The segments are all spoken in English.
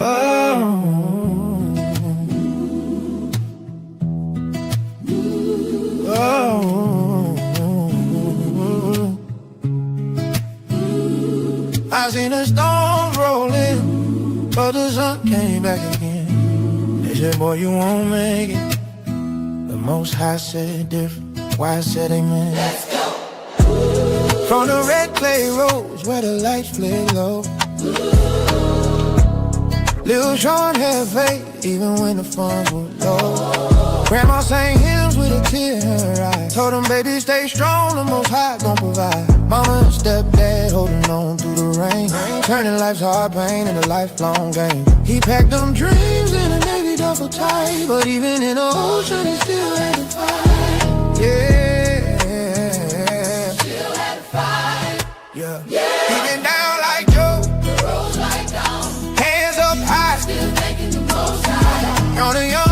Oh, oh, I seen the storms rolling, but the sun came back again. They said, boy, you won't make it. The Most High said different. Why I said amen. Let's go. From the red clay roads where the lights play low, Lil Sean had faith even when the funds were low. Grandma sang hymns with a tear in her eye. Told him, baby, stay strong, the Most High gon' provide. Mama and stepdad holding on through the rain, turning life's hard pain into a lifelong game. He packed them dreams in a Navy duffel tight, but even in the ocean he still had to fight. Yeah, still had to fight. Yeah, he been down like Joe, the roads like down, hands up high, still thanking the Most High. On the young,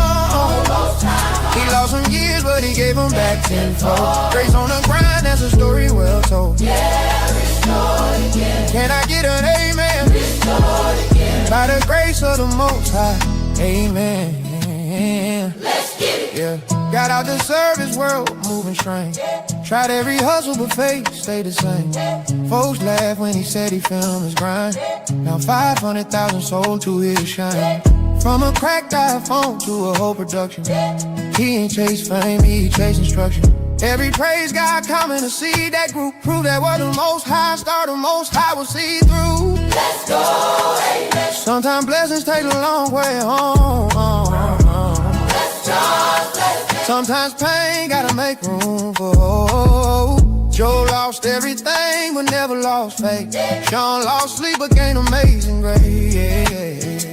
he lost some years, but he gave them back tenfold. Grace on the grind, that's a story well told. Yeah, restored again. Can I get an amen? Restored again. By the grace of the Most High, amen. Let's get it. Yeah, got out the service world, moving strange. Tried every hustle, but faith stayed the same. Folks laugh when he said he filmed his grind. Now 500,000 sold to his shine. From a cracked iPhone to a whole production. He ain't chase fame, he chase instruction. Every praise God coming to see that group. Prove that what the Most High start, the Most High will see through. Let's go, amen. Sometimes blessings take a long way home. Sometimes pain gotta make room for hope. Joe lost everything but never lost faith. Sean lost sleep but gained amazing grace.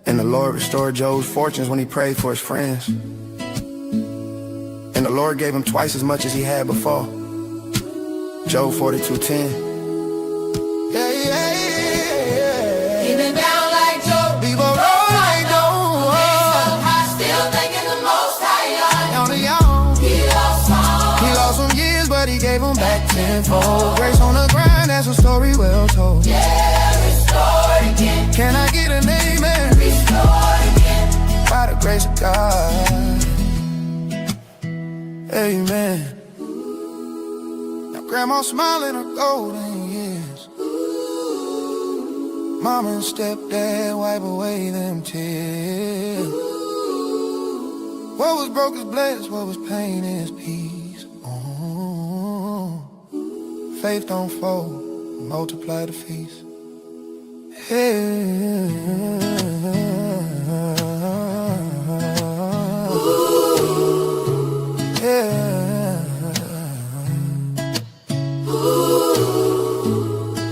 And the Lord restored Joe's fortunes when he prayed for his friends. And the Lord gave him twice as much as he had before. Job 42:10. Yeah, yeah, yeah. He been down like Joe, people roll like Joe. Still thanking the Most High. On the young, he lost some years, but he gave them back tenfold. Grace on the grind, that's a story well told. Yeah, restored again. Can I get an amen? By the grace of God, amen. Now grandma smiling her golden years, mama and stepdad wipe away them tears. What was broke is blessed, what was pain is peace. Faith don't fold, multiply the feast. Hey.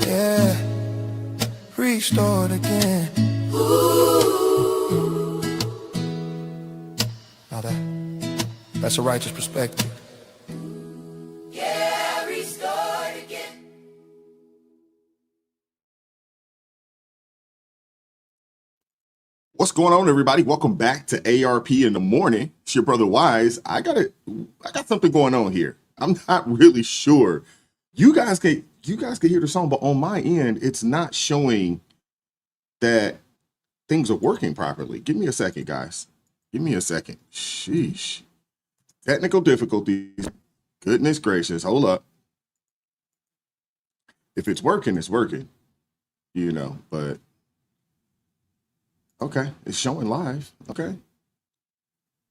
Yeah, restored again. Now that's a righteous perspective. Yeah, restored again. What's going on, everybody? Welcome back to ARP in the morning. It's your brother Wise. I got something going on here. I'm not really sure. You guys can hear the song, but on my end, it's not showing that things are working properly. Give me a second, guys. Give me a second. Sheesh. Technical difficulties. Goodness gracious. Hold up. If it's working, it's working. You know, but okay, it's showing live. Okay.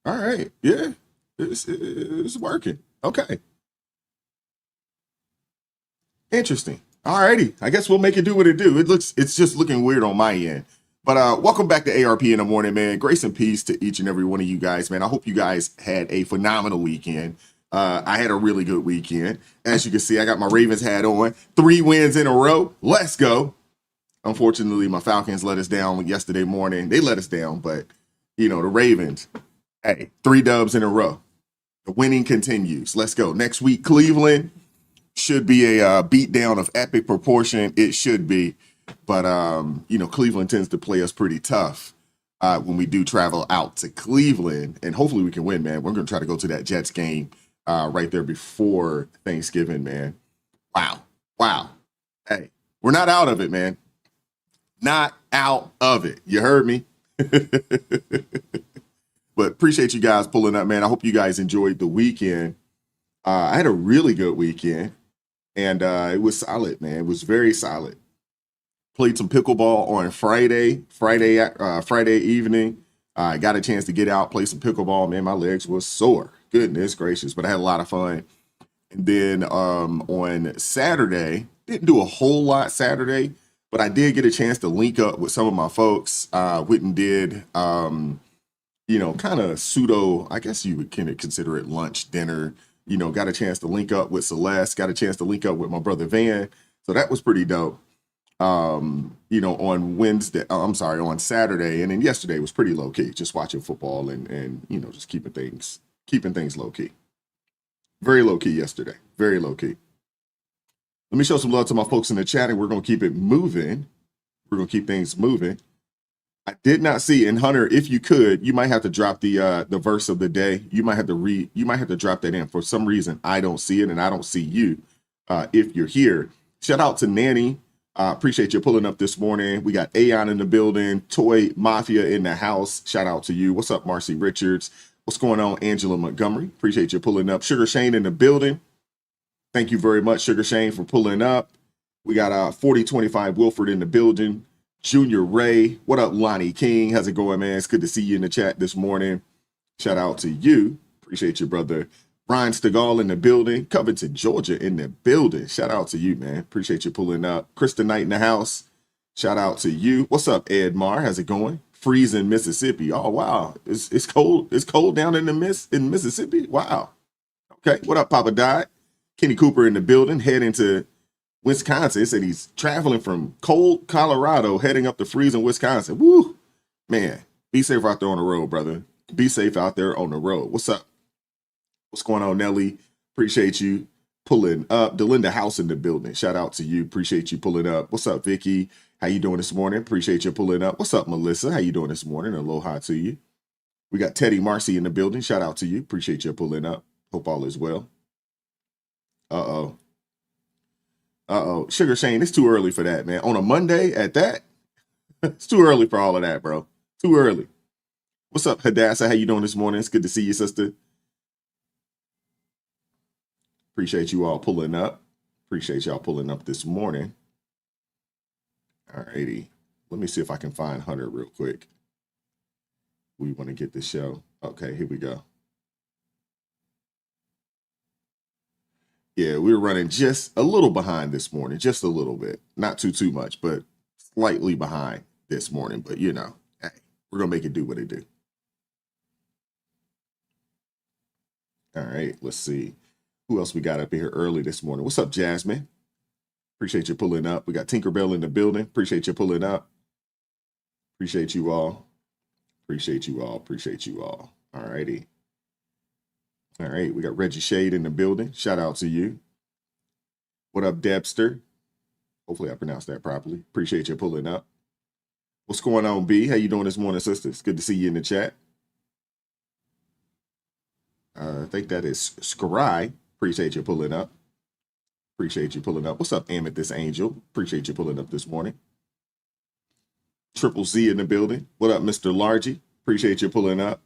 All right. Yeah, it's working. Okay. Interesting. All righty. I guess we'll make it do what it do. It's just looking weird on my end. But welcome back to ARP in the morning, man. Grace and peace to each and every one of you guys, man. I hope you guys had a phenomenal weekend. I had a really good weekend. As you can see, I got my Ravens hat on. 3 wins in a row. Let's go. Unfortunately, my Falcons let us down yesterday morning. They let us down, but, you know, the Ravens, hey, 3 dubs in a row. The winning continues. Let's go. Next week, Cleveland should be a beatdown of epic proportion. It should be. But, you know, Cleveland tends to play us pretty tough when we do travel out to Cleveland. And hopefully we can win, man. We're going to try to go to that Jets game right there before Thanksgiving, man. Wow. Hey, we're not out of it, man. Not out of it. You heard me? But appreciate you guys pulling up, man. I hope you guys enjoyed the weekend. I had a really good weekend, and it was solid, man. It was very solid. Played some pickleball on Friday evening. I got a chance to get out, play some pickleball. Man, my legs were sore. Goodness gracious, but I had a lot of fun. And then on Saturday, didn't do a whole lot Saturday, but I did get a chance to link up with some of my folks. Went and did, kind of pseudo, I guess you would kind of consider it lunch, dinner. Got a chance to link up with Celeste, got a chance to link up with my brother Van. So that was pretty dope. On Saturday, and then yesterday was pretty low key, just watching football and just keeping things low key. Very low key yesterday, very low key. Let me show some love to my folks in the chat, and we're gonna keep it moving. We're gonna keep things moving. I did not see, and Hunter, if you could, you might have to drop the verse of the day. You might have to drop that in. For some reason, I don't see it, and I don't see you if you're here. Shout out to Nanny. Appreciate you pulling up this morning. We got Aeon in the building, Toy Mafia in the house. Shout out to you. What's up, Marcy Richards? What's going on, Angela Montgomery? Appreciate you pulling up. Sugar Shane in the building. Thank you very much, Sugar Shane, for pulling up. We got 4025 Wilford in the building. Junior Ray. What up, Lonnie King? How's it going, man? It's good to see you in the chat this morning. Shout out to you. Appreciate you, brother. Brian Stegall in the building. Covington, Georgia in the building. Shout out to you, man. Appreciate you pulling up. Krista Knight in the house. Shout out to you. What's up, Ed Marr? How's it going? Freezing Mississippi. Oh, wow. It's cold. It's cold down in Mississippi. Wow. Okay. What up, Papa Dot? Kenny Cooper in the building, heading to Wisconsin. He said he's traveling from cold Colorado, heading up to freezing Wisconsin. Woo. Man, be safe out there on the road, brother. Be safe out there on the road. What's up? What's going on, Nelly? Appreciate you pulling up. Delinda House in the building. Shout out to you. Appreciate you pulling up. What's up, Vicky? How you doing this morning? Appreciate you pulling up. What's up, Melissa? How you doing this morning? Aloha to you. We got Teddy Marcy in the building. Shout out to you. Appreciate you pulling up. Hope all is well. Uh-oh. Sugar Shane, it's too early for that, man. On a Monday at that? It's too early for all of that, bro. Too early. What's up, Hadassah? How you doing this morning? It's good to see you, sister. Appreciate you all pulling up. Appreciate y'all pulling up this morning. All righty. Let me see if I can find Hunter real quick. We want to get this show. Okay, here we go. Yeah, we were running just a little behind this morning. Just a little bit. Not too much, but slightly behind this morning. But, hey, we're going to make it do what it do. All right, let's see. Who else we got up here early this morning? What's up, Jasmine? Appreciate you pulling up. We got Tinkerbell in the building. Appreciate you pulling up. Appreciate you all. Appreciate you all. Appreciate you all. All righty. All right, we got Reggie Shade in the building. Shout out to you. What up, Debster? Hopefully I pronounced that properly. Appreciate you pulling up. What's going on, B? How you doing this morning, sister? It's good to see you in the chat. I think that is Scry. Appreciate you pulling up. Appreciate you pulling up. What's up, Amethyst Angel? Appreciate you pulling up this morning. Triple Z in the building. What up, Mr. Largy? Appreciate you pulling up.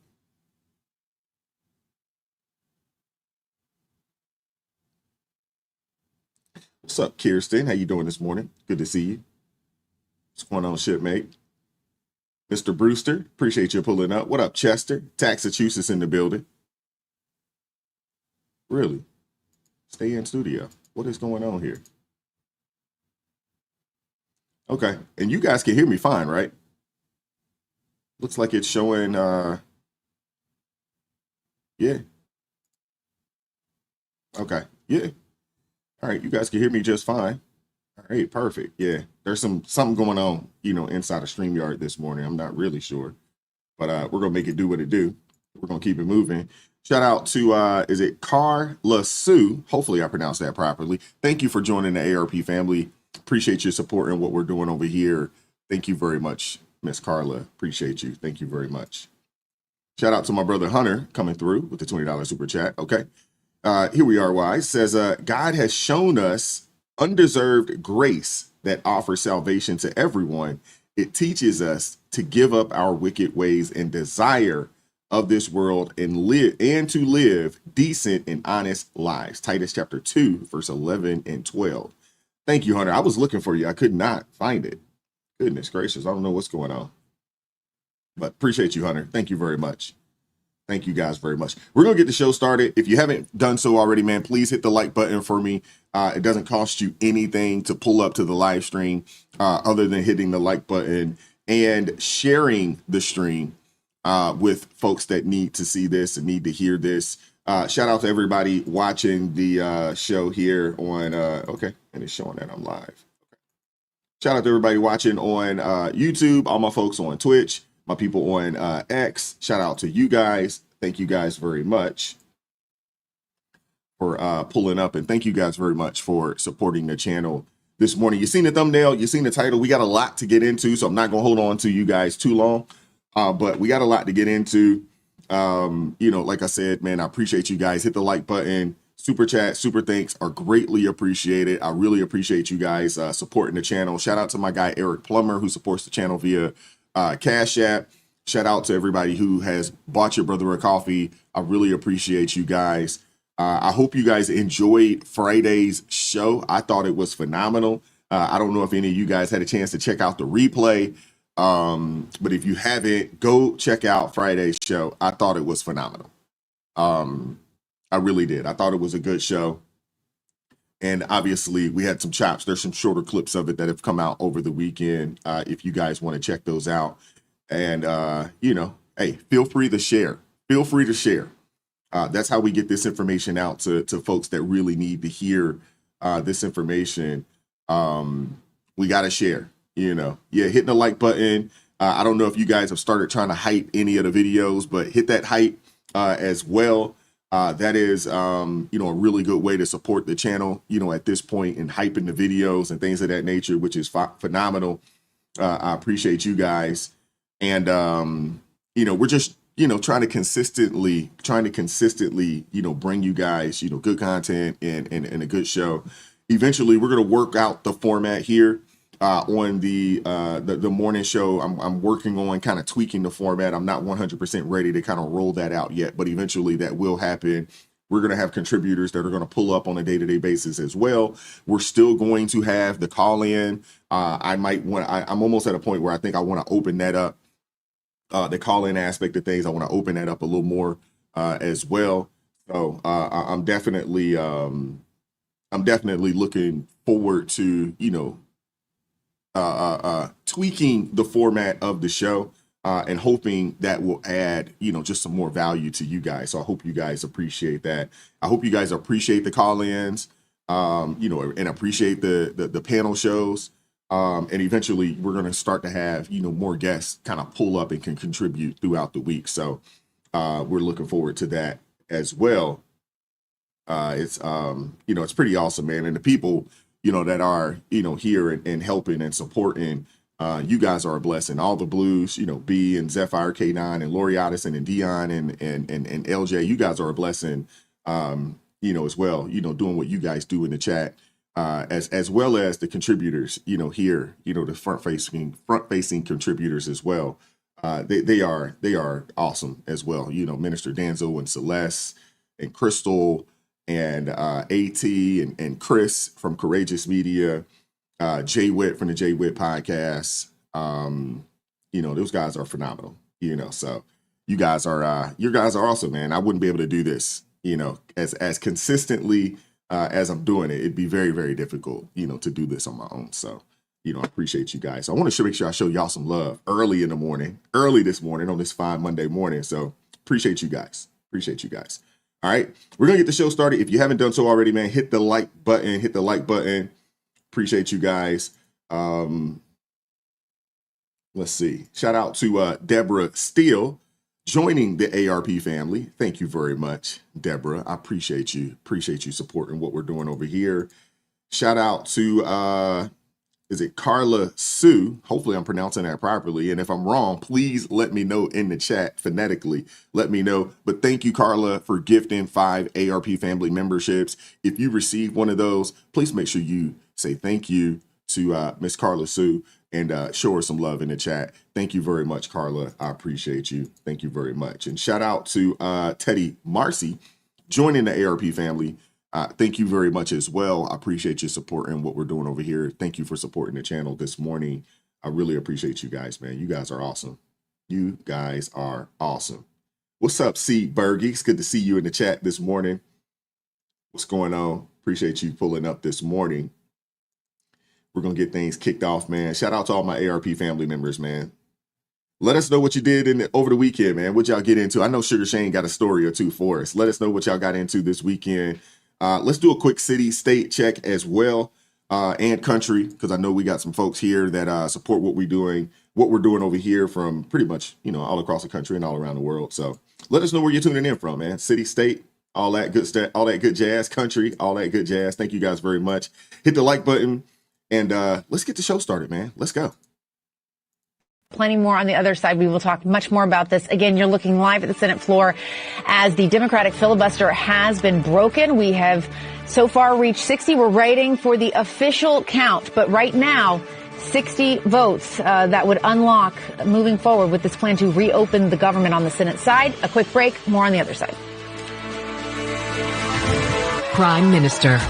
What's up, Kirsten? How you doing this morning? Good to see you. What's going on, shipmate? Mr. Brewster, appreciate you pulling up. What up, Chester? Taxachusetts in the building. Really? Stay in studio. What is going on here? Okay, and you guys can hear me fine, right? Looks like it's showing, yeah. Okay, yeah. All right, you guys can hear me just fine. All right, perfect. Yeah, there's something going on, inside of StreamYard this morning. I'm not really sure, but we're gonna make it do what it do. We're gonna keep it moving. Shout out to is it Carla Sue? Hopefully I pronounced that properly. Thank you for joining the ARP family. Appreciate your support in what we're doing over here. Thank you very much, Miss Carla. Appreciate you. Thank you very much. Shout out to my brother Hunter coming through with the $20 super chat. Okay. Here we are, Wise. Says, God has shown us undeserved grace that offers salvation to everyone, It teaches us to give up our wicked ways and desire of this world and to live decent and honest lives. Titus chapter 2, verse 11 and 12. Thank you, Hunter. I was looking for you. I could not find it. Goodness gracious. I don't know what's going on. But appreciate you, Hunter. Thank you very much. Thank you guys very much. We're going to get the show started. If you haven't done so already, man, please hit the like button for me. It doesn't cost you anything to pull up to the live stream other than hitting the like button and sharing the stream with folks that need to see this and need to hear this. Shout out to everybody watching the show here on, okay, and it's showing that I'm live. Shout out to everybody watching on YouTube, all my folks on Twitch, my people on X. Shout out to you guys. Thank you guys very much for pulling up, and thank you guys very much for supporting the channel this morning. You seen the thumbnail, you seen the title. We got a lot to get into, so I'm not gonna hold on to you guys too long, but we got a lot to get into. You know, like I said, man, I appreciate you guys. Hit the like button. Super chat, super thanks are greatly appreciated. I really appreciate you guys supporting the channel. Shout out to my guy Eric Plummer, who supports the channel via Cash App. Shout out to everybody who has bought your brother a coffee. I really appreciate you guys. I hope you guys enjoyed Friday's show. I thought it was phenomenal. I don't know if any of you guys had a chance to check out the replay, but if you haven't, go check out Friday's show. I thought it was phenomenal. I really did. I thought it was a good show. And obviously, we had some chops. There's some shorter clips of it that have come out over the weekend. If you guys want to check those out. And, you know, hey, feel free to share. Feel free to share. That's how we get this information out to folks that really need to hear this information. We got to share, you know. Yeah, hitting the like button. I don't know if you guys have started trying to hype any of the videos, but hit that hype as well. That is, you know, a really good way to support the channel, you know, at this point in hyping the videos and things of that nature, which is phenomenal. I appreciate you guys. And, you know, we're just, you know, trying to consistently, you know, bring you guys, you know, good content and a good show. Eventually, we're going to work out the format here on the morning show. I'm working on kind of tweaking the format. I'm not 100% ready to kind of roll that out yet, but eventually that will happen. We're going to have contributors that are going to pull up on a day-to-day basis as well. We're still going to have the call-in. I'm almost at a point where I think I want to open that up. The call-in aspect of things, I want to open that up a little more as well. So I'm definitely looking forward to, you know, tweaking the format of the show and hoping that will add, you know, just some more value to you guys. So I hope you guys appreciate that. I hope you guys appreciate the call-ins, you know, and appreciate the panel shows. And eventually we're going to start to have, you know, more guests kind of pull up and can contribute throughout the week. So we're looking forward to that as well. It's, you know, it's pretty awesome, man. And the people, you know, that are, you know, here and helping and supporting, you guys are a blessing. All the Blues, you know, B and Zephyr K9 and Lori Addison and Dion and LJ, you guys are a blessing, you know, as well, you know, doing what you guys do in the chat. As well as the contributors, you know, here, you know, the front facing contributors as well. They are awesome as well. You know, Minister Danzo and Celeste and Crystal and AT and Chris from Courageous Media, Jay Witt from the Jay Witt podcast. You know, those guys are phenomenal, you know, so you guys are awesome, man. I wouldn't be able to do this, you know, as consistently as I'm doing it. It'd be very, very difficult, you know, to do this on my own. So, you know, I appreciate you guys. So I want to make sure I show y'all some love early this morning on this fine Monday morning. So appreciate you guys. All right, we're going to get the show started. If you haven't done so already, man, hit the like button. Appreciate you guys. Let's see. Shout out to Deborah Steele joining the ARP family. Thank you very much, Deborah. I appreciate you. Appreciate you supporting what we're doing over here. Shout out to, is it Carla Sue? Hopefully I'm pronouncing that properly. And if I'm wrong, please let me know in the chat phonetically. Let me know. But thank you, Carla, for gifting 5 ARP family memberships. If you receive one of those, please make sure you say thank you to Miss Carla Sue. and show her some love in the chat. Thank you very much, Carla. I appreciate you. Thank you very much. And shout out to Teddy Marcy joining the ARP family. Thank you very much as well. I appreciate you supporting what we're doing over here. Thank you for supporting the channel this morning. I really appreciate you guys, man. You guys are awesome. You guys are awesome. What's up, C. Bergie? It's good to see you in the chat this morning. What's going on? Appreciate you pulling up this morning. We're going to get things kicked off, man. Shout out to all my ARP family members, man. Let us know what you did over the weekend, man. What y'all get into? I know Sugar Shane got a story or two for us. Let us know what y'all got into this weekend. Let's do a quick city, state check as well, and country, because I know we got some folks here that support what we're doing over here from pretty much, all across the country and all around the world. So let us know where you're tuning in from, man. City, state, all that good stuff, all that good jazz, country, all that good jazz. Thank you guys very much. Hit the like button, and let's get the show started, man. Let's go. Plenty more on the other side. We will talk much more about this. Again, you're looking live at the Senate floor as the Democratic filibuster has been broken. We have so far reached 60. We're waiting for the official count. But right now, 60 votes that would unlock moving forward with this plan to reopen the government on the Senate side. A quick break. More on the other side. Prime Minister.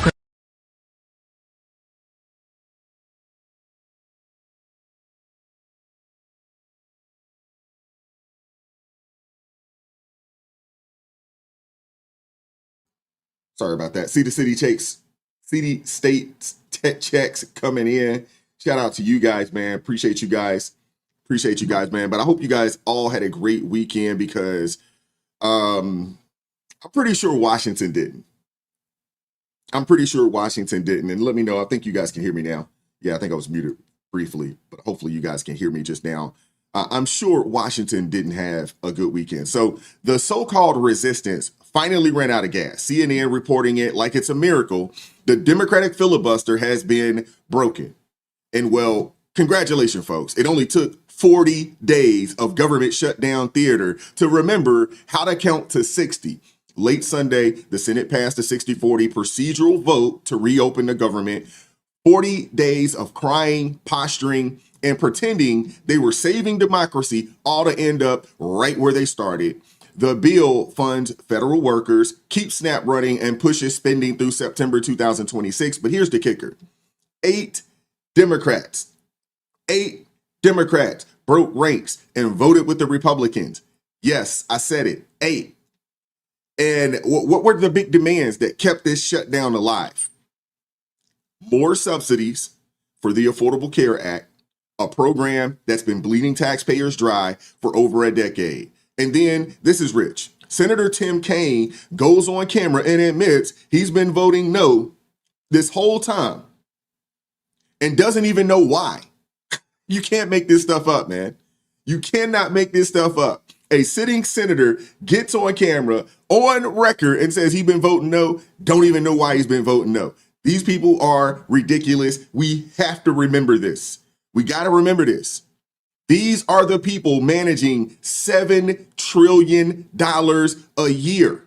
Sorry about that. See the city checks, city state checks coming in. Shout out to you guys, man. Appreciate you guys. Appreciate you guys, man. But I hope you guys all had a great weekend, because I'm pretty sure Washington didn't. I'm pretty sure Washington didn't. And let me know. I think you guys can hear me now. Yeah, I think I was muted briefly, but hopefully you guys can hear me just now. I'm sure Washington didn't have a good weekend. So the so-called resistance finally ran out of gas. CNN reporting it like it's a miracle. The Democratic filibuster has been broken. And well, congratulations, folks. It only took 40 days of government shutdown theater to remember how to count to 60. Late Sunday, the Senate passed a 60-40 procedural vote to reopen the government. 40 days of crying, posturing, and pretending they were saving democracy, all to end up right where they started. The bill funds federal workers, keeps SNAP running, and pushes spending through September 2026. But here's the kicker. 8 Democrats broke ranks and voted with the Republicans. Yes, I said it, 8. And what were the big demands that kept this shutdown alive? More subsidies for the Affordable Care Act, a program that's been bleeding taxpayers dry for over a decade. And then, this is rich. Senator Tim Kaine goes on camera and admits he's been voting no this whole time and doesn't even know why. You can't make this stuff up, man. You cannot make this stuff up. A sitting senator gets on camera, on record, and says he's been voting no, don't even know why he's been voting no. These people are ridiculous. We have to remember this. We got to remember this. These are the people managing $7 trillion a year.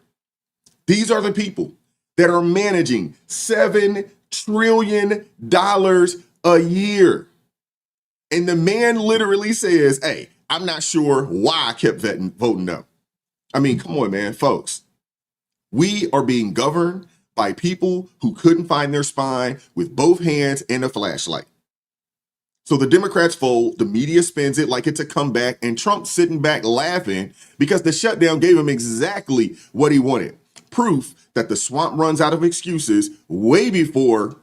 These are the people that are managing $7 trillion a year. And the man literally says, hey, I'm not sure why I kept voting no. I mean, come on, man, folks. We are being governed by people who couldn't find their spine with both hands and a flashlight. So the Democrats fold, the media spins it like it's a comeback, and Trump's sitting back laughing because the shutdown gave him exactly what he wanted. Proof that the swamp runs out of excuses way before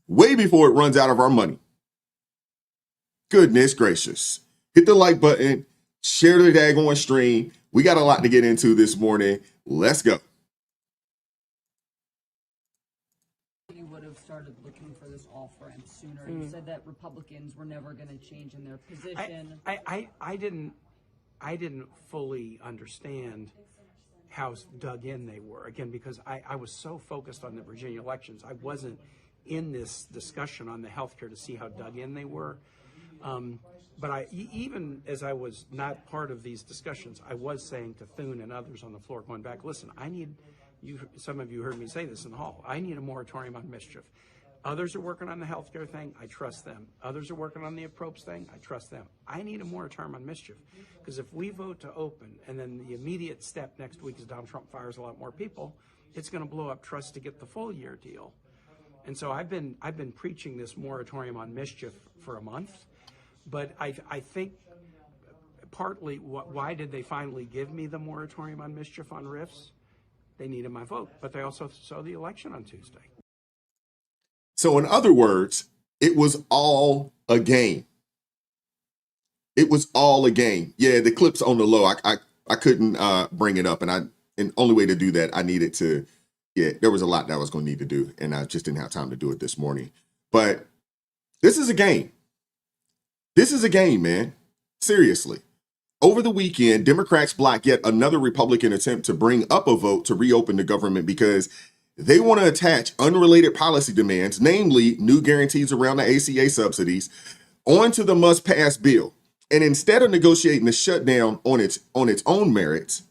it runs out of our money. Goodness gracious. Hit the like button, share the daggone stream. We got a lot to get into this morning. Let's go. You would have started looking for this off-ramp sooner. You said that Republicans were never going to change in their position. I didn't fully understand how dug in they were, again, because I was so focused on the Virginia elections. I wasn't in this discussion on the healthcare to see how dug in they were. But even as I was not part of these discussions, I was saying to Thune and others on the floor going back, listen, I need, some of you heard me say this in the hall, I need a moratorium on mischief. Others are working on the healthcare thing. I trust them. Others are working on the approach thing. I trust them. I need a moratorium on mischief, because if we vote to open and then the immediate step next week is Donald Trump fires a lot more people, it's going to blow up trust to get the full year deal. And so I've been preaching this moratorium on mischief for a month, but I think partly why did they finally give me the moratorium on mischief on RIFs? They needed my vote, but they also saw the election on Tuesday. So in other words, it was all a game. It was all a game. Yeah, the clip's on the low. I couldn't bring it up, and only way to do that, I needed to. Yeah, there was a lot that I was going to need to do, and I just didn't have time to do it this morning. But this is a game. This is a game, man. Seriously. Over the weekend, Democrats blocked yet another Republican attempt to bring up a vote to reopen the government because they want to attach unrelated policy demands, namely new guarantees around the ACA subsidies, onto the must-pass bill. And instead of negotiating the shutdown on its own merits,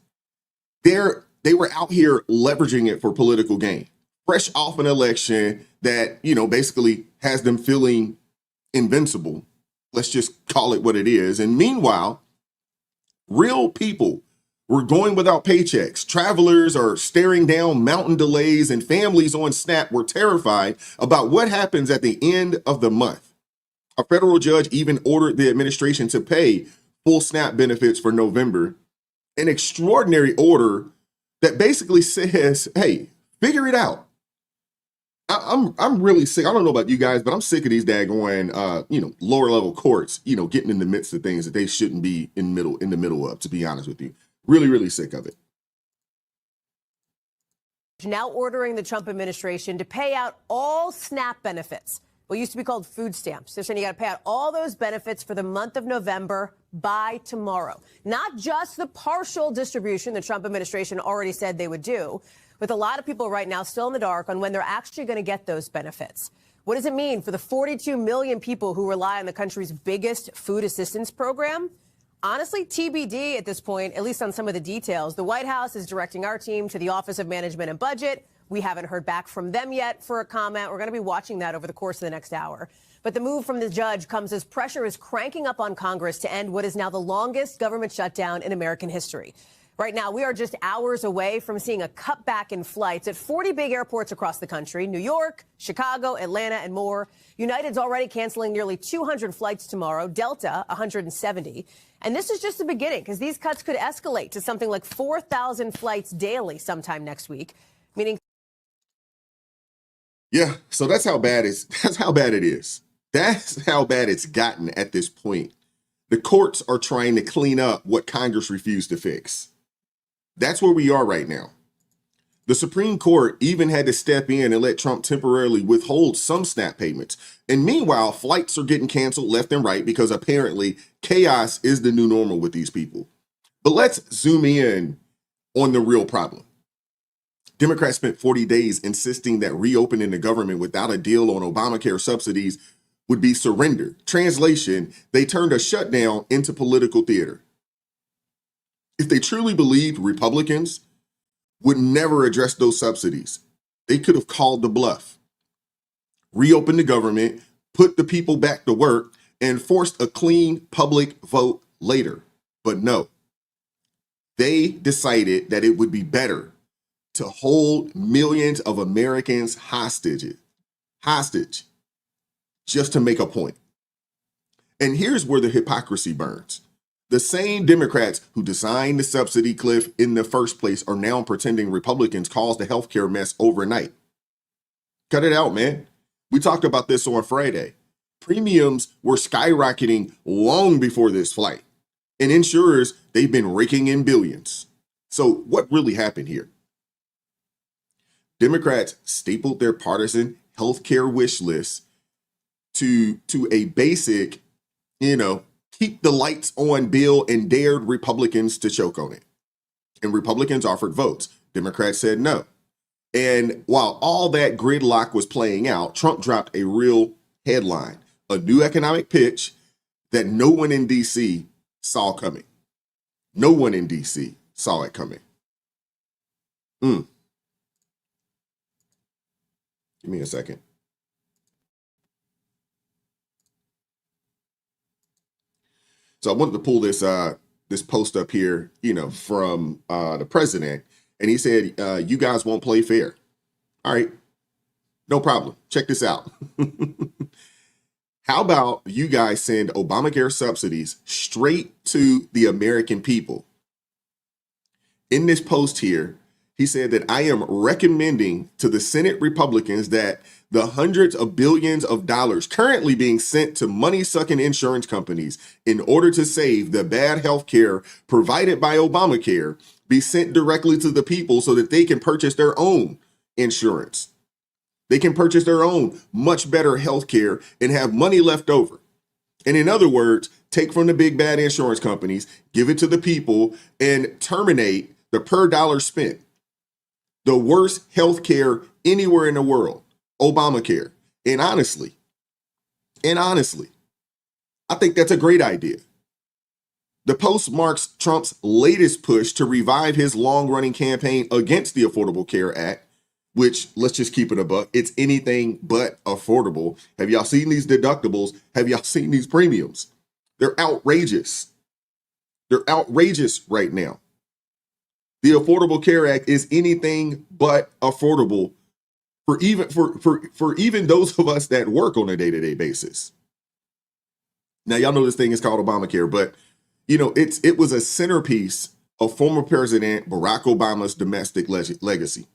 they were out here leveraging it for political gain, fresh off an election that, basically has them feeling invincible. Let's just call it what it is. And meanwhile, real people were going without paychecks. Travelers are staring down mountain delays, and families on SNAP were terrified about what happens at the end of the month. A federal judge even ordered the administration to pay full SNAP benefits for November, an extraordinary order that basically says, hey, figure it out. I'm really sick. I don't know about you guys, but I'm sick of these daggone, lower level courts, getting in the midst of things that they shouldn't be in the middle of, to be honest with you. Really, really sick of it. Now ordering the Trump administration to pay out all SNAP benefits, what used to be called food stamps. They're saying you got to pay out all those benefits for the month of November by tomorrow. Not just the partial distribution the Trump administration already said they would do, with a lot of people right now still in the dark on when they're actually going to get those benefits. What does it mean for the 42 million people who rely on the country's biggest food assistance program? Honestly, TBD at this point, at least on some of the details. The White House is directing our team to the Office of Management and Budget. We haven't heard back from them yet for a comment. We're going to be watching that over the course of the next hour. But the move from the judge comes as pressure is cranking up on Congress to end what is now the longest government shutdown in American history. Right now, we are just hours away from seeing a cutback in flights at 40 big airports across the country: New York, Chicago, Atlanta, and more. United's already canceling nearly 200 flights tomorrow, Delta 170. And this is just the beginning, because these cuts could escalate to something like 4,000 flights daily sometime next week, meaning. Yeah, so that's how bad it is. That's how bad it's gotten at this point. The courts are trying to clean up what Congress refused to fix. That's where we are right now. The Supreme Court even had to step in and let Trump temporarily withhold some SNAP payments. And meanwhile, flights are getting canceled left and right because apparently chaos is the new normal with these people. But let's zoom in on the real problem. Democrats spent 40 days insisting that reopening the government without a deal on Obamacare subsidies would be surrender. Translation, they turned a shutdown into political theater. If they truly believed Republicans would never address those subsidies, they could have called the bluff, reopened the government, put the people back to work, and forced a clean public vote later. But no, they decided that it would be better to hold millions of Americans hostage, just to make a point. And here's where the hypocrisy burns. The same Democrats who designed the subsidy cliff in the first place are now pretending Republicans caused the healthcare mess overnight. Cut it out, man. We talked about this on Friday. Premiums were skyrocketing long before this flight, and insurers, they've been raking in billions. So what really happened here? Democrats stapled their partisan healthcare wish list to a basic, keep the lights on bill and dared Republicans to choke on it. And Republicans offered votes. Democrats said no. And while all that gridlock was playing out, Trump dropped a real headline, a new economic pitch that no one in D.C. saw coming. No one in D.C. saw it coming. Give me a second. So I wanted to pull this post up here, from the president, and he said, "You guys won't play fair." All right, no problem. Check this out. How about you guys send Obamacare subsidies straight to the American people? In this post here, he said that I am recommending to the Senate Republicans that the hundreds of billions of dollars currently being sent to money-sucking insurance companies in order to save the bad health care provided by Obamacare be sent directly to the people so that they can purchase their own insurance. They can purchase their own much better health care and have money left over. And in other words, take from the big bad insurance companies, give it to the people, and terminate the per dollar spent. The worst health care anywhere in the world, Obamacare. And honestly, I think that's a great idea. The post marks Trump's latest push to revive his long-running campaign against the Affordable Care Act, which, let's just keep it a buck, it's anything but affordable. Have y'all seen these deductibles? Have y'all seen these premiums? They're outrageous. They're outrageous right now. The Affordable Care Act is anything but affordable for even those of us that work on a day-to-day basis. Now, y'all know this thing is called Obamacare, but it was a centerpiece of former President Barack Obama's domestic legacy.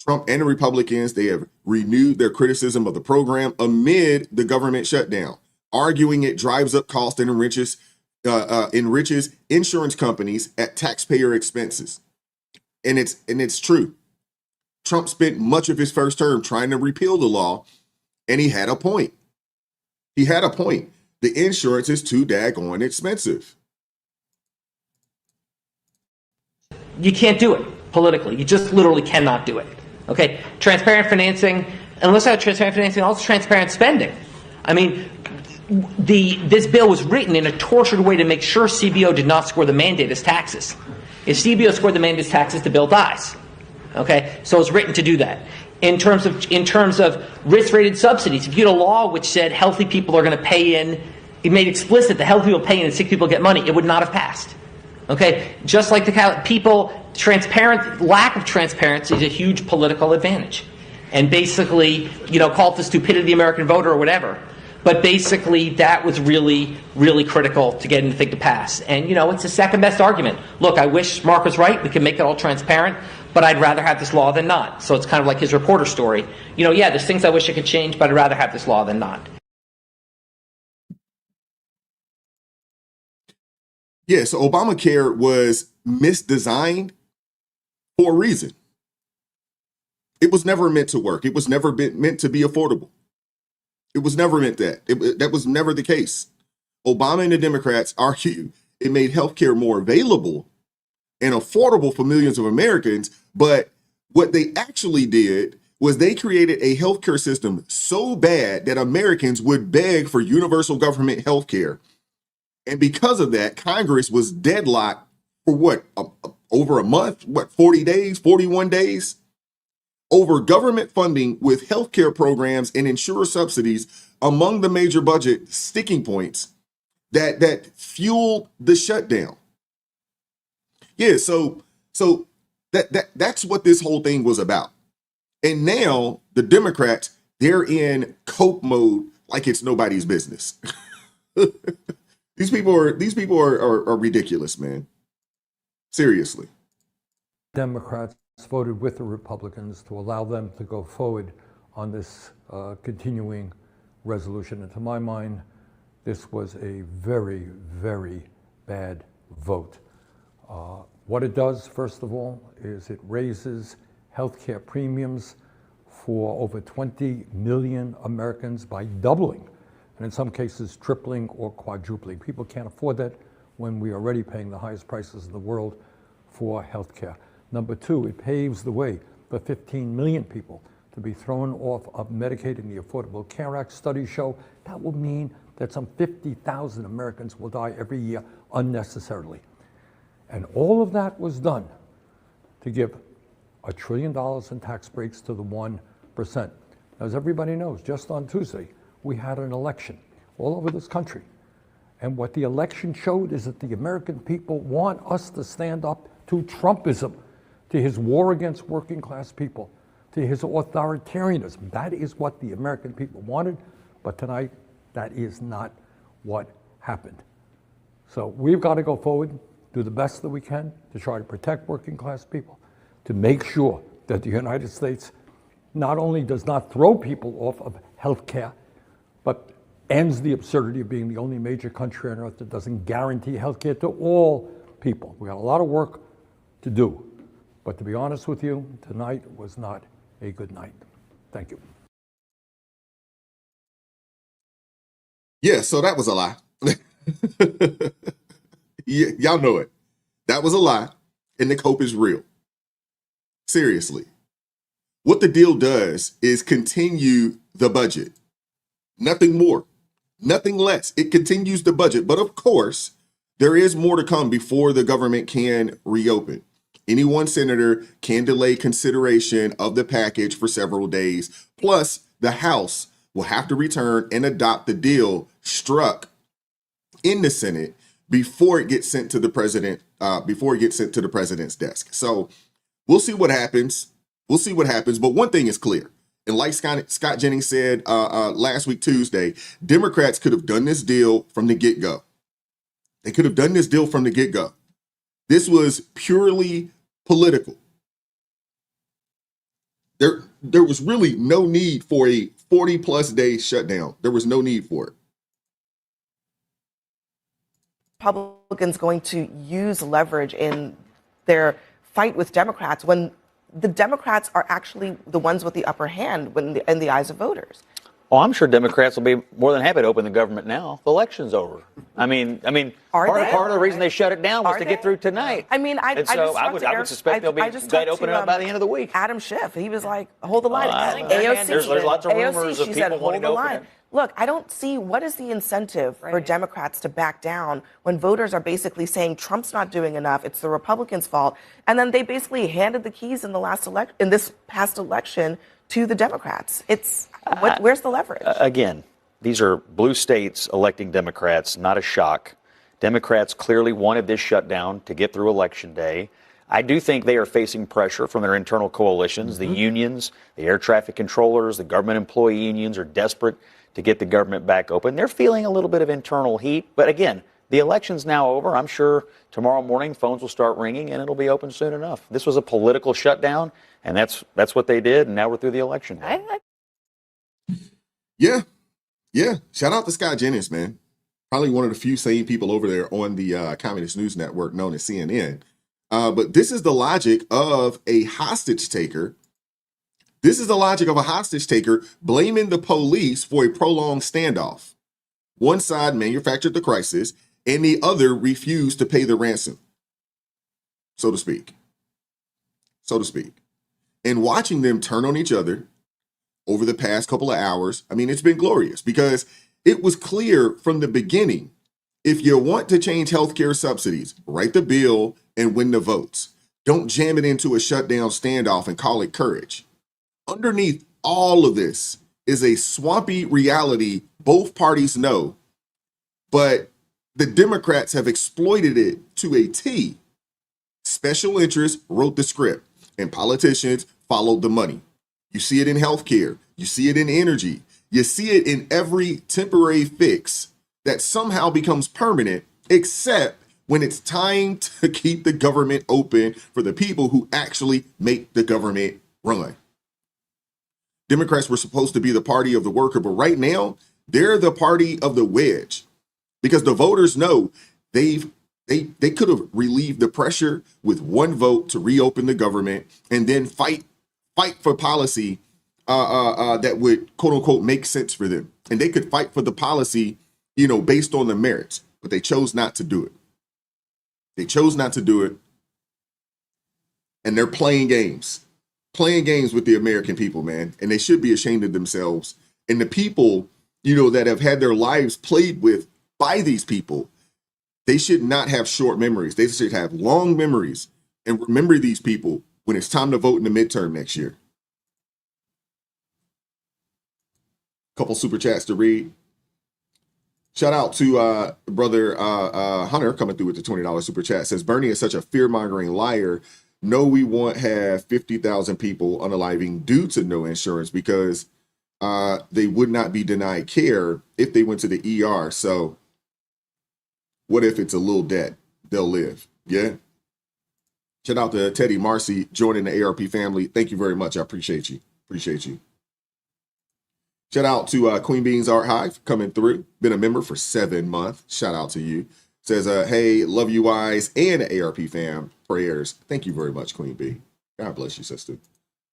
Trump and the Republicans, they have renewed their criticism of the program amid the government shutdown, arguing it drives up costs and enriches insurance companies at taxpayer expenses. And it's true. Trump spent much of his first term trying to repeal the law, and he had a point. The insurance is too daggone expensive. You can't do it politically. You just literally cannot do it. Okay? Transparent financing, unless I have transparent financing, also transparent spending. I mean, this bill was written in a tortured way to make sure CBO did not score the mandate as taxes. If CBO scored the mandate as taxes, the bill dies. Okay? So it's written to do that. In terms of risk-rated subsidies, if you had a law which said healthy people are going to pay in, it made explicit that healthy people pay in and sick people get money, it would not have passed. Okay, just like lack of transparency is a huge political advantage. And basically, call it the stupidity of the American voter or whatever. But basically, that was really, really critical to getting the thing to pass. And, it's the second best argument. Look, I wish Mark was right. We can make it all transparent, but I'd rather have this law than not. So it's kind of like his reporter story. There's things I wish I could change, but I'd rather have this law than not. Yeah, so Obamacare was misdesigned for a reason. It was never meant to work. It was never meant to be affordable. It was never meant that. That was never the case. Obama and the Democrats argue it made healthcare more available and affordable for millions of Americans. But what they actually did was they created a healthcare system so bad that Americans would beg for universal government healthcare. And because of that, Congress was deadlocked for over a month, 40 days, 41 days, over government funding with healthcare programs and insurer subsidies among the major budget sticking points that fueled the shutdown. Yeah, so that's what this whole thing was about. And now the Democrats, they're in cope mode like it's nobody's business. These people are ridiculous, man. Seriously. Democrats voted with the Republicans to allow them to go forward on this continuing resolution. And to my mind, this was a very, very bad vote. What it does, first of all, is it raises healthcare premiums for over 20 million Americans by doubling, and in some cases tripling or quadrupling. People can't afford that when we are already paying the highest prices in the world for healthcare. Number two, it paves the way for 15 million people to be thrown off of Medicaid and the Affordable Care Act. Studies show that will mean that some 50,000 Americans will die every year unnecessarily. And all of that was done to give $1 trillion in tax breaks to the 1%. As everybody knows, just on Tuesday, we had an election all over this country. And what the election showed is that the American people want us to stand up to Trumpism, to his war against working class people, to his authoritarianism. That is what the American people wanted, but tonight, that is not what happened. So we've got to go forward, do the best that we can to try to protect working class people, to make sure that the United States not only does not throw people off of health care, but ends the absurdity of being the only major country on earth that doesn't guarantee health care to all people. We got a lot of work to do. But to be honest with you, tonight was not a good night. Thank you. Yeah, so that was a lie. Y'all know it. That was a lie, and the hope is real. Seriously. What the deal does is continue the budget. Nothing more, nothing less. It continues the budget. But of course, there is more to come before the government can reopen. Any one senator can delay consideration of the package for several days. Plus, the House will have to return and adopt the deal struck in the Senate before it gets sent to the president, to the president's desk. So we'll see what happens. We'll see what happens. But one thing is clear. And like Scott Jennings said last week, Tuesday, Democrats could have done this deal from the get-go. They could have done this deal from the get-go. This was purely political. There was really no need for a 40-plus day shutdown. There was no need for it. Republicans going to use leverage in their fight with Democrats when the Democrats are actually the ones with the upper hand in the eyes of voters? Oh, I'm sure Democrats will be more than happy to open the government now. The election's over. I mean, part of the reason they shut it down was to get through tonight. I mean, I would suspect they'll be glad to open it up by the end of the week. Adam Schiff, he was like, hold the line. AOC, there's lots of rumors of people wanting to open it. Look, I don't see what is the incentive for Democrats to back down when voters are basically saying Trump's not doing enough. It's the Republicans' fault, and then they basically handed the keys in this past election to the Democrats. Where's the leverage? Again, these are blue states electing Democrats, not a shock. Democrats clearly wanted this shutdown to get through Election Day. I do think they are facing pressure from their internal coalitions. The unions, the air traffic controllers, the government employee unions are desperate to get the government back open. They're feeling a little bit of internal heat. But again, the election's now over. I'm sure tomorrow morning phones will start ringing and it'll be open soon enough. This was a political shutdown, and that's what they did, and now we're through the election. Yeah. Shout out to Scott Jennings, man. Probably one of the few sane people over there on the Communist News Network known as CNN. But this is the logic of a hostage taker. This is the logic of a hostage taker blaming the police for a prolonged standoff. One side manufactured the crisis, and the other refused to pay the ransom, so to speak. And watching them turn on each other over the past couple of hours, I mean, it's been glorious because it was clear from the beginning, if you want to change healthcare subsidies, write the bill and win the votes. Don't jam it into a shutdown standoff and call it courage. Underneath all of this is a swampy reality both parties know, but the Democrats have exploited it to a T. Special interests wrote the script, and politicians followed the money. You see it in healthcare. You see it in energy. You see it in every temporary fix that somehow becomes permanent, except when it's time to keep the government open for the people who actually make the government run. Democrats were supposed to be the party of the worker, but right now they're the party of the wedge because the voters know they could have relieved the pressure with one vote to reopen the government and then fight for policy that would quote unquote make sense for them. And they could fight for the policy, based on the merits, but they chose not to do it. And they're playing games with the American people, man. And they should be ashamed of themselves. And the people, that have had their lives played with by these people, they should not have short memories. They should have long memories and remember these people when it's time to vote in the midterm next year. Couple super chats to read. Shout out to brother Hunter coming through with the $20 super chat. Says Bernie is such a fear-mongering liar. No, we won't have 50,000 people unaliving due to no insurance because they would not be denied care if they went to the ER. So what if it's a little debt? They'll live. Yeah. Shout out to Teddy Marcy joining the ARP family. Thank you very much. I appreciate you. Appreciate you. Shout out to Queen Beans Art Hive coming through. Been a member for 7 months. Shout out to you. Says, hey, love you guys and the ARP fam. Prayers. Thank you very much, Queen B. God bless you, sister.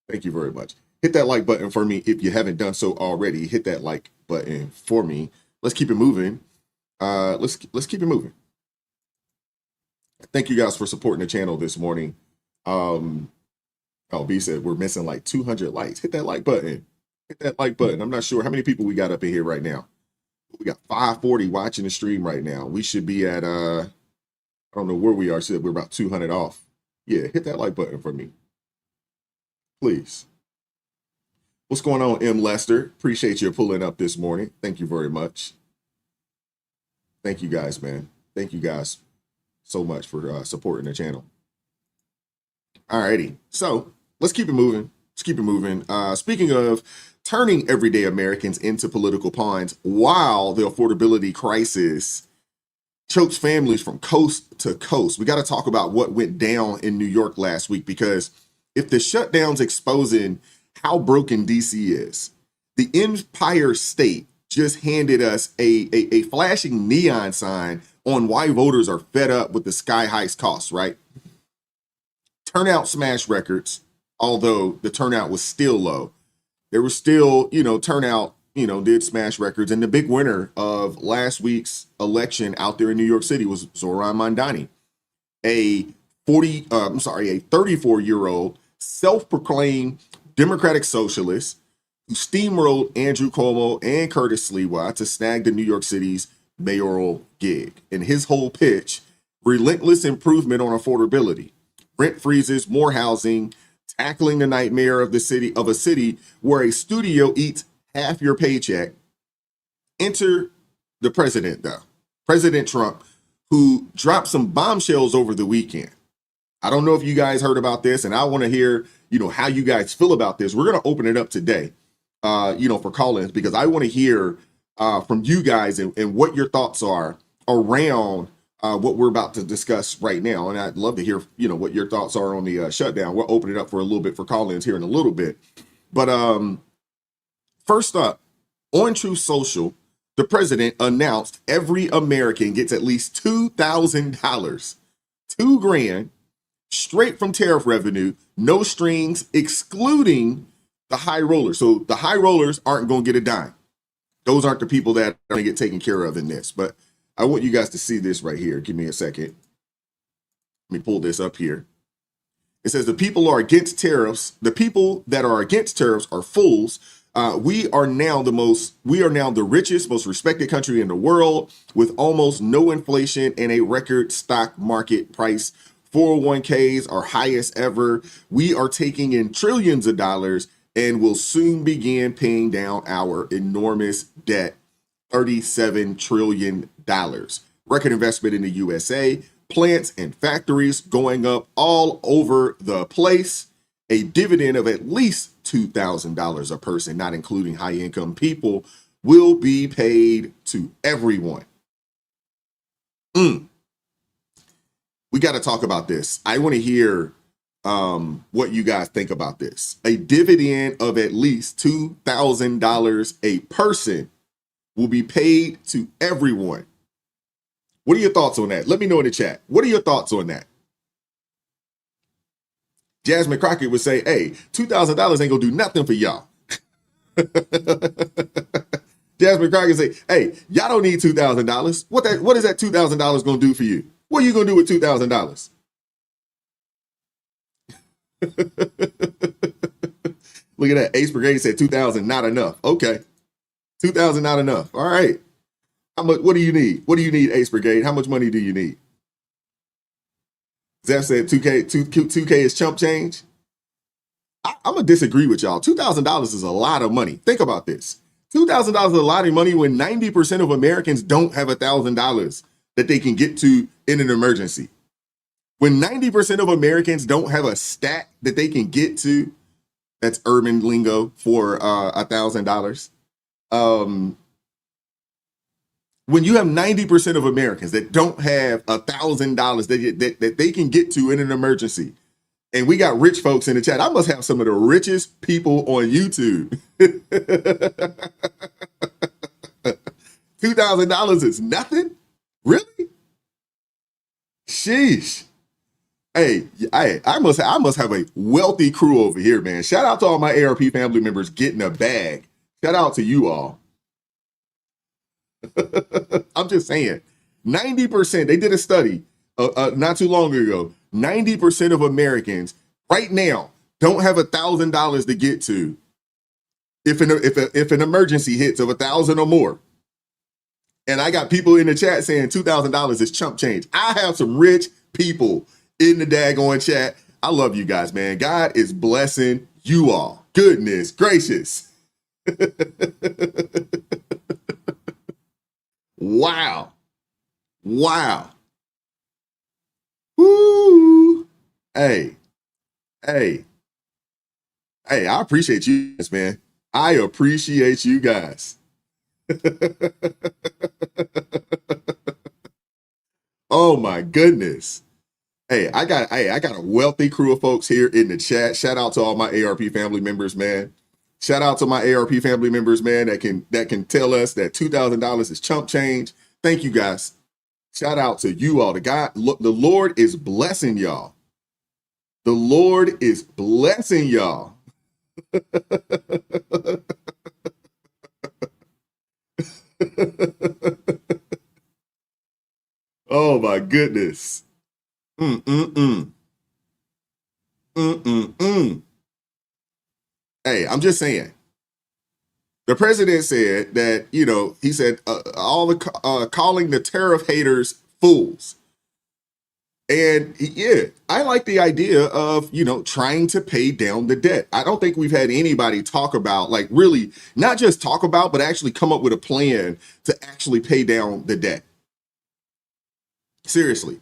Thank you very much. Hit that like button for me if you haven't done so already. Hit that like button for me. Let's keep it moving. Let's keep it moving. Thank you guys for supporting the channel this morning. Oh, B said we're missing like 200 likes. Hit that like button. Hit that like button. I'm not sure how many people we got up in here right now. We got 540 watching the stream right now. We should be at I don't know where we are. So we're about 200 off. Yeah, hit that like button for me, please. What's going on, M. Lester? Appreciate you pulling up this morning. Thank you very much. Thank you guys, man. Thank you guys so much for supporting the channel. All righty, so let's keep it moving. Let's keep it moving. Speaking of turning everyday Americans into political pawns while the affordability crisis chokes families from coast to coast, we got to talk about what went down in New York last week, because if the shutdown's exposing how broken DC is, the Empire State just handed us a flashing neon sign on why voters are fed up with the sky high costs, right? Turnout smashed records, although the turnout was still low. There was still, turnout, did smash records. And the big winner of last week's election out there in New York City was Zohran Mamdani, a 34-year-old self-proclaimed Democratic socialist who steamrolled Andrew Cuomo and Curtis Sliwa to snag the New York City's mayoral gig. And his whole pitch, relentless improvement on affordability, rent freezes, more housing, tackling the nightmare of a city where a studio eats half your paycheck. Enter the president, though, President Trump, who dropped some bombshells over the weekend. I don't know if you guys heard about this, and I want to hear, how you guys feel about this. We're going to open it up today, for call-ins, because I want to hear from you guys and what your thoughts are around what we're about to discuss right now. And I'd love to hear, what your thoughts are on the shutdown. We'll open it up for a little bit for call-ins here in a little bit. But first up, on Truth Social, the president announced every American gets at least $2,000, $2,000, straight from tariff revenue, no strings, excluding the high rollers. So the high rollers aren't going to get a dime. Those aren't the people that are going to get taken care of in this. But I want you guys to see this right here. Give me a second. Let me pull this up here. It says the people are against tariffs. The people that are against tariffs are fools. We are now the richest, most respected country in the world with almost no inflation and a record stock market price. 401ks are highest ever. We are taking in trillions of dollars and will soon begin paying down our enormous debt, $37 trillion. Record investment in the USA, plants and factories going up all over the place. A dividend of at least $2,000 a person, not including high-income people, will be paid to everyone. We got to talk about this. I want to hear what you guys think about this. A dividend of at least $2,000 a person will be paid to everyone. What are your thoughts on that? Let me know in the chat. What are your thoughts on that? Jasmine Crockett would say, hey, $2,000 ain't gonna do nothing for y'all. Jasmine Crockett say, hey, y'all don't need $2,000. What is that $2,000 gonna do for you? What are you gonna do with $2,000? Look at that. Ace Brigade said 2,000 not enough. Okay. 2,000 not enough. All right. How much? What do you need? What do you need, Ace Brigade? How much money do you need? Zeph said 2K is chump change. I'm gonna disagree with y'all. $2,000 is a lot of money. Think about this. $2,000 is a lot of money when 90% of Americans don't have $1,000 that they can get to in an emergency. When 90% of Americans don't have a stack that they can get to, that's urban lingo for $1,000. When you have 90% of Americans that don't have $1,000 that they can get to in an emergency, and we got rich folks in the chat. I must have some of the richest people on YouTube. $2,000 is nothing? Really? Sheesh. Hey, I must have a wealthy crew over here, man. Shout out to all my ARP family members getting a bag. Shout out to you all. I'm just saying, 90%, they did a study not too long ago. 90% of Americans right now don't have $1,000 to get to if an emergency hits of 1,000 or more. And I got people in the chat saying $2,000 is chump change. I have some rich people in the daggone chat. I love you guys, man. God is blessing you all. Goodness gracious. Wow. Wow. Woo. Hey, I appreciate you guys, man. I appreciate you guys. Oh my goodness. Hey, I got a wealthy crew of folks here in the chat. Shout out to all my ARP family members, man. Shout out to my ARP family members, man, that can tell us that $2,000 is chump change. Thank you, guys. Shout out to you all. The Lord is blessing y'all. The Lord is blessing y'all. Oh my goodness. Hey, I'm just saying. The president said that, he said all the calling the tariff haters fools. And yeah, I like the idea of, trying to pay down the debt. I don't think we've had anybody talk about, like, really not just talk about, but actually come up with a plan to actually pay down the debt. Seriously.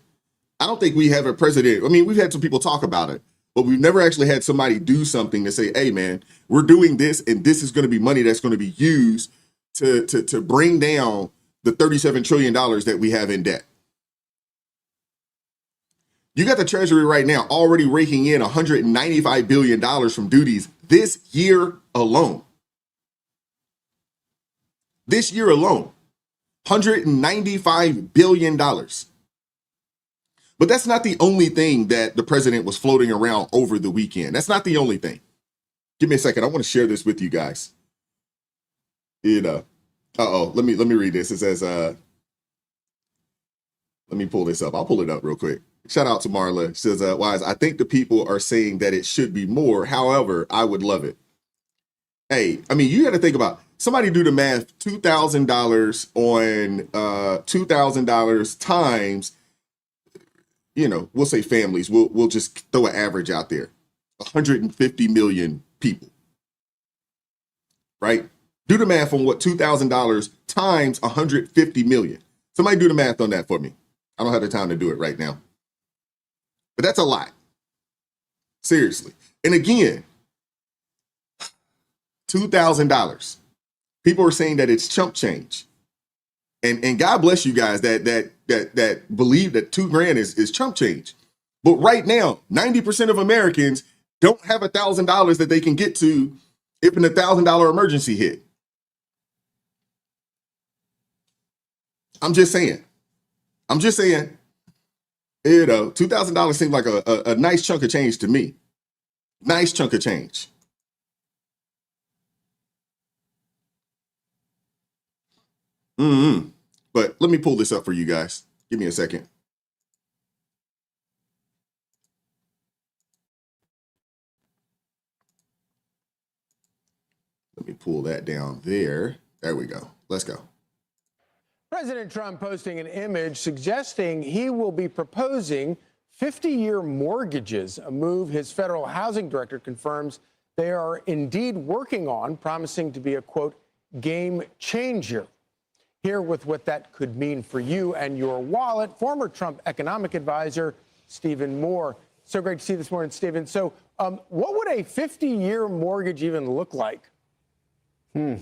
I don't think we have a president. I mean, we've had some people talk about it, but we've never actually had somebody do something to say, hey, man, we're doing this, and this is going to be money that's going to be used to bring down the $37 trillion that we have in debt. You got the Treasury right now already raking in $195 billion from duties this year alone. This year alone, $195 billion. But that's not the only thing that the president was floating around over the weekend. That's not the only thing. Give me a second. I want to share this with you guys. Let me read this. It says, let me pull this up. I'll pull it up real quick. Shout out to Marla. She says, Wise, I think the people are saying that it should be more. However, I would love it. Hey, I mean, you got to think about, somebody do the math, $2,000 on $2,000 times, we'll say families. We'll just throw an average out there. 150 million people, right? Do the math on what $2,000 times 150 million. Somebody do the math on that for me. I don't have the time to do it right now. But that's a lot. Seriously. And again, $2,000. People are saying that it's chump change. And God bless you guys that believe that $2,000 is chump change. But right now, 90% of Americans don't have $1,000 that they can get to if an $1,000 emergency hit. I'm just saying. $2,000 seems like a nice chunk of change to me. Nice chunk of change. But let me pull this up for you guys. Give me a second. Let me pull that down there. There we go. Let's go. President Trump posting an image suggesting he will be proposing 50-year mortgages, a move his federal housing director confirms they are indeed working on, promising to be a, quote, game changer. Here with what that could mean for you and your wallet, former Trump economic advisor Stephen Moore. So great to see you this morning, Stephen. So what would a 50-year mortgage even look like?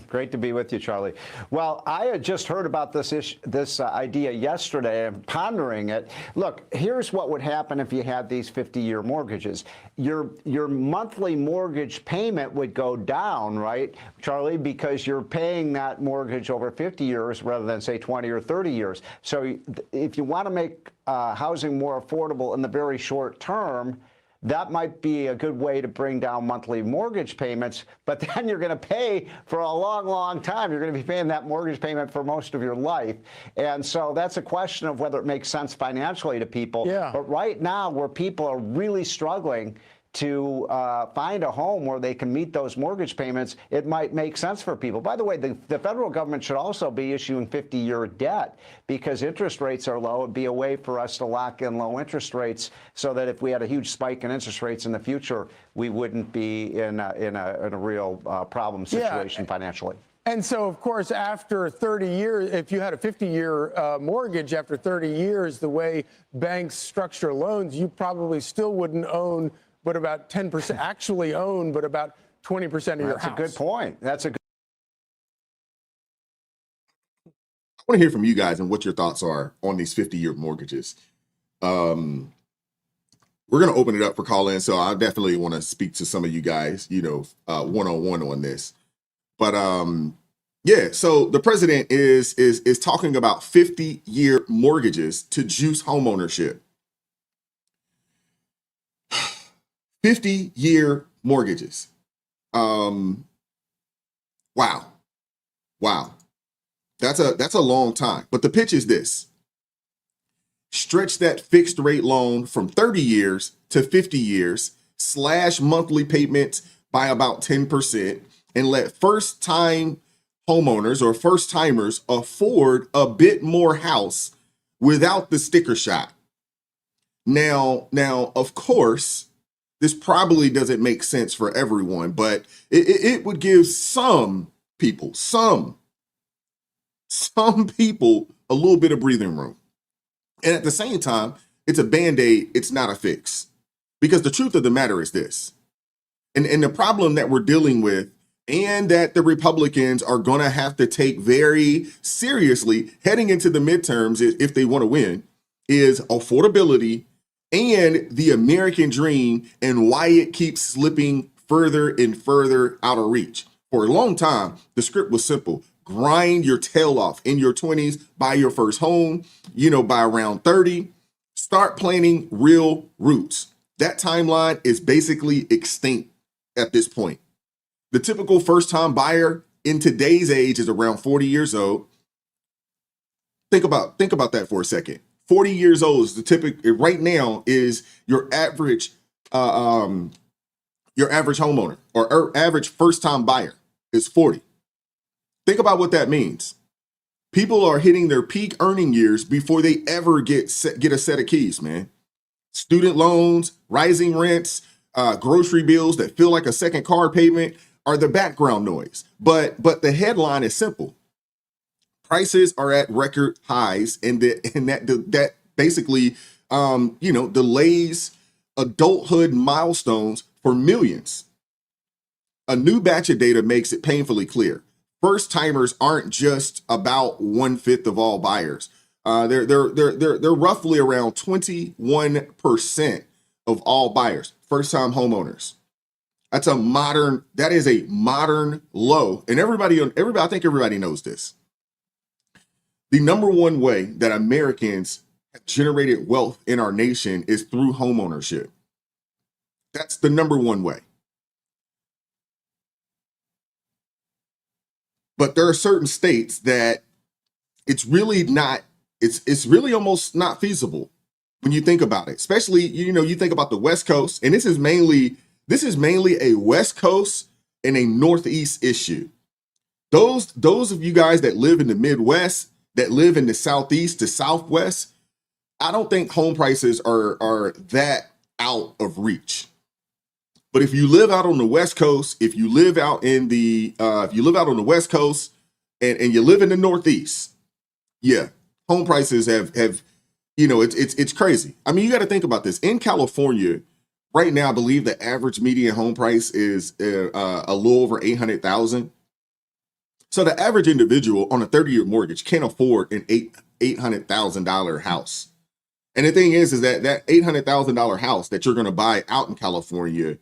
Great to be with you, Charlie. Well, I had just heard about this idea yesterday and pondering it. Look, here's what would happen if you had these 50-year mortgages. Your monthly mortgage payment would go down, right, Charlie, because you're paying that mortgage over 50 years rather than, say, 20 or 30 years. So if you want to make housing more affordable in the very short term, that might be a good way to bring down monthly mortgage payments, but then you're going to pay for a long, long time. You're going to be paying that mortgage payment for most of your life. And so that's a question of whether it makes sense financially to people. Yeah. But right now, where people are really struggling to find a home where they can meet those mortgage payments, it might make sense for people. By the way, the federal government should also be issuing 50-year debt because interest rates are low. It'd be a way for us to lock in low interest rates so that if we had a huge spike in interest rates in the future, we wouldn't be in a real problem situation financially. And so, of course, after 30 years, if you had a 50-year mortgage after 30 years, the way banks structure loans, you probably still wouldn't own but about 10%, actually own, but about 20% of your house. That's a good point. That's a good. I want to hear from you guys and what your thoughts are on these 50-year mortgages. We're going to open it up for call-in, so I definitely want to speak to some of you guys, one-on-one on this. But yeah, so the president is talking about 50-year mortgages to juice homeownership. 50-year mortgages. Wow. That's a long time. But the pitch is this. Stretch that fixed rate loan from 30 years to 50 years, slash monthly payments by about 10%, and let first-time homeowners or first-timers afford a bit more house without the sticker shock. Now, of course, this probably doesn't make sense for everyone, but it would give some people a little bit of breathing room. And at the same time, it's a Band-Aid, it's not a fix. Because the truth of the matter is this, and the problem that we're dealing with and that the Republicans are going to have to take very seriously heading into the midterms if they want to win is affordability and the American dream and why it keeps slipping further and further out of reach. For a long time, the script was simple. Grind your tail off in your 20s, buy your first home, by around 30, start planting real roots. That timeline is basically extinct at this point. The typical first-time buyer in today's age is around 40 years old. Think about that for a second. 40 years old is the typical right now is your average homeowner or average first-time buyer is 40. Think about what that means. People are hitting their peak earning years before they ever get a set of keys, man. Student loans, rising rents, grocery bills that feel like a second car payment are the background noise. But the headline is simple. Prices are at record highs, and that basically, delays adulthood milestones for millions. A new batch of data makes it painfully clear. First timers aren't just about 1/5 of all buyers. They're roughly around 21% of all buyers, first time homeowners. That is a modern low, and I think everybody knows this. The number one way that Americans have generated wealth in our nation is through homeownership. That's the number one way. But there are certain states that it's really almost not feasible when you think about it. Especially, you think about the West Coast, and this is mainly a West Coast and a Northeast issue. Those of you guys that live in the Midwest, that live in the Southeast to Southwest, I don't think home prices are that out of reach. But if you live out on the West Coast, if you live out on the West Coast, and you live in the Northeast, yeah, home prices have it's crazy. I mean, you got to think about this. In California, right now, I believe the average median home price is a little over $800,000. So the average individual on a 30-year mortgage can't afford an $800,000 house. And the thing is that $800,000 house that you're going to buy out in California,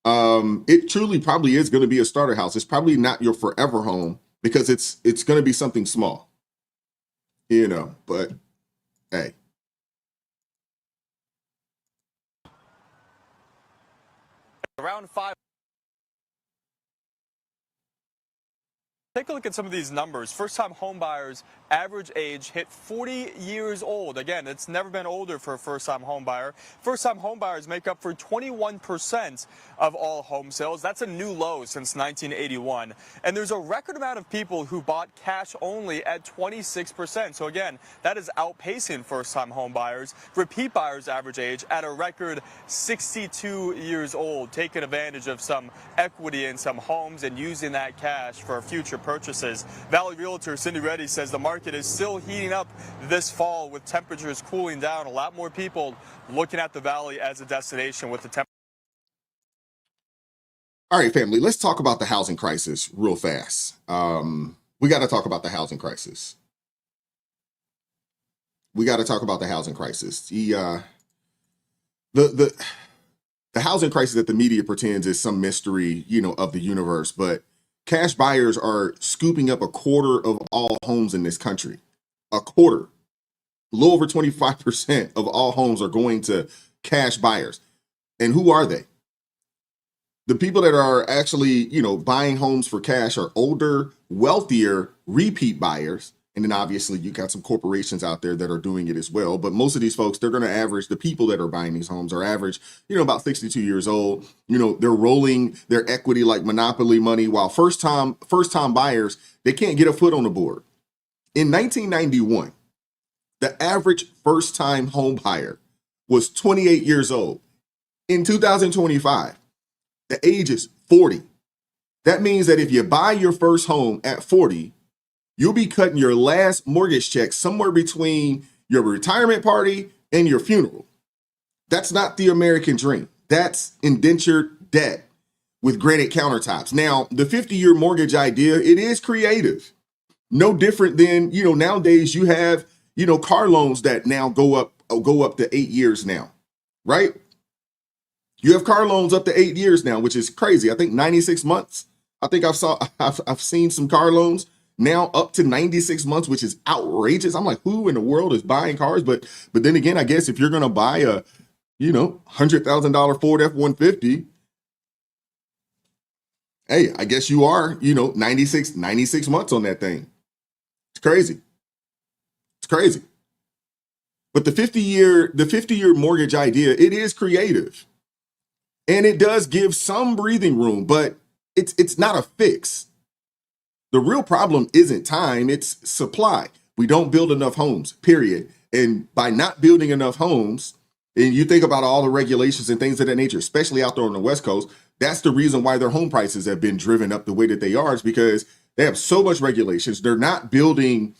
it truly probably is going to be a starter house. It's probably not your forever home because it's going to be something small, but hey. Around 5. Take a look at some of these numbers. First-time home buyers, average age hit 40 years old. Again, it's never been older for a first-time home buyer. First-time home buyers make up for 21% of all home sales. That's a new low since 1981. And there's a record amount of people who bought cash only at 26%. So again, that is outpacing first-time home buyers. Repeat buyers' average age at a record 62 years old, taking advantage of some equity in some homes and using that cash for future purchases. Valley Realtor Cindy Reddy says the market is still heating up this fall with temperatures cooling down. A lot more people looking at the Valley as a destination with the temperature. All right, family, let's talk about the housing crisis real fast. We got to talk about the housing crisis. The housing crisis that the media pretends is some mystery, of the universe, but cash buyers are scooping up a quarter of all homes in this country. A quarter. A little over 25% of all homes are going to cash buyers. And who are they? The people that are actually, buying homes for cash are older, wealthier, repeat buyers. And then obviously you got some corporations out there that are doing it as well. But most of these folks, they're going to average, the people that are buying these homes are average, about 62 years old. They're rolling their equity like monopoly money, while first time buyers, they can't get a foot on the board. In 1991, the average first time home buyer was 28 years old. In 2025, the age is 40. That means that if you buy your first home at 40, you'll be cutting your last mortgage check somewhere between your retirement party and your funeral. That's not the American dream. That's indentured debt with granite countertops. Now, the 50-year mortgage idea, it is creative. No different than, nowadays you have, car loans that now go up to 8 years now, right? You have car loans up to 8 years now, which is crazy. I think 96 months. I think I've seen some car loans now up to 96 months, which is outrageous. I'm like, who in the world is buying cars? But then again, I guess if you're going to buy a, $100,000 Ford F-150, hey, I guess you are, 96 months on that thing. It's crazy. But the 50-year mortgage idea, it is creative. And it does give some breathing room, but it's not a fix. The real problem isn't time, it's supply. We don't build enough homes, period. And by not building enough homes, and you think about all the regulations and things of that nature, especially out there on the West Coast, that's the reason why their home prices have been driven up the way that they are, is because they have so much regulations. They're not building,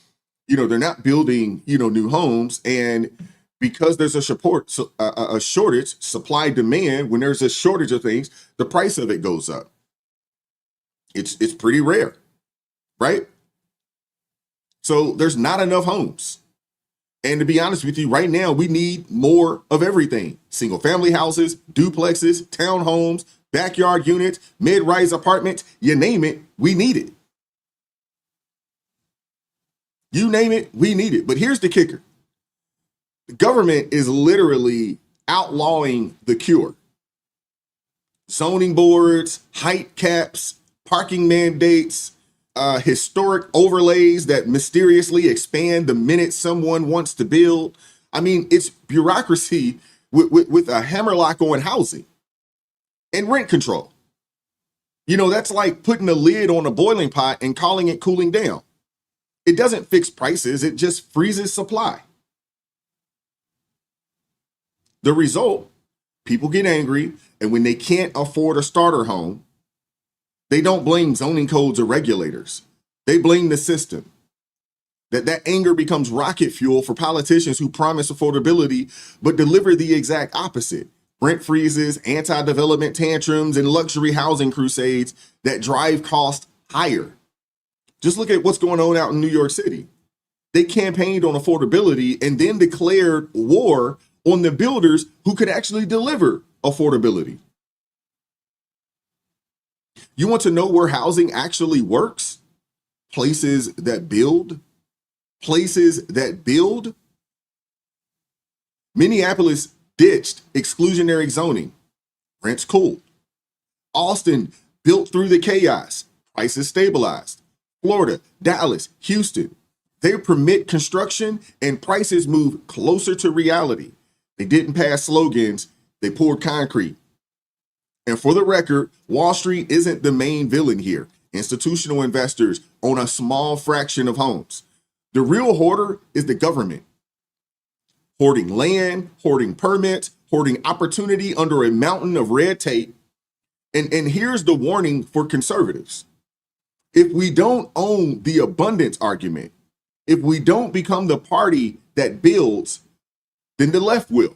new homes. And because there's a shortage, supply demand, when there's a shortage of things, the price of it goes up. It's pretty rare. Right? So there's not enough homes. And to be honest with you, right now, we need more of everything. Single family houses, duplexes, townhomes, backyard units, mid-rise apartments, you name it, we need it. You name it, we need it. But here's the kicker. The government is literally outlawing the cure. Zoning boards, height caps, parking mandates, historic overlays that mysteriously expand the minute someone wants to build. I mean, it's bureaucracy with a hammerlock on housing and rent control. That's like putting a lid on a boiling pot and calling it cooling down. It doesn't fix prices, it just freezes supply. The result, people get angry, and when they can't afford a starter home, they don't blame zoning codes or regulators. They blame the system. That anger becomes rocket fuel for politicians who promise affordability but deliver the exact opposite. Rent freezes, anti-development tantrums, and luxury housing crusades that drive costs higher. Just look at what's going on out in New York City. They campaigned on affordability and then declared war on the builders who could actually deliver affordability. You want to know where housing actually works? Places that build. Places that build. Minneapolis ditched exclusionary zoning. Rents cooled. Austin built through the chaos. Prices stabilized. Florida, Dallas, Houston. They permit construction and prices move closer to reality. They didn't pass slogans. They poured concrete. And for the record, Wall Street isn't the main villain here. Institutional investors own a small fraction of homes. The real hoarder is the government. Hoarding land, hoarding permits, hoarding opportunity under a mountain of red tape. And here's the warning for conservatives. If we don't own the abundance argument, if we don't become the party that builds, then the left will.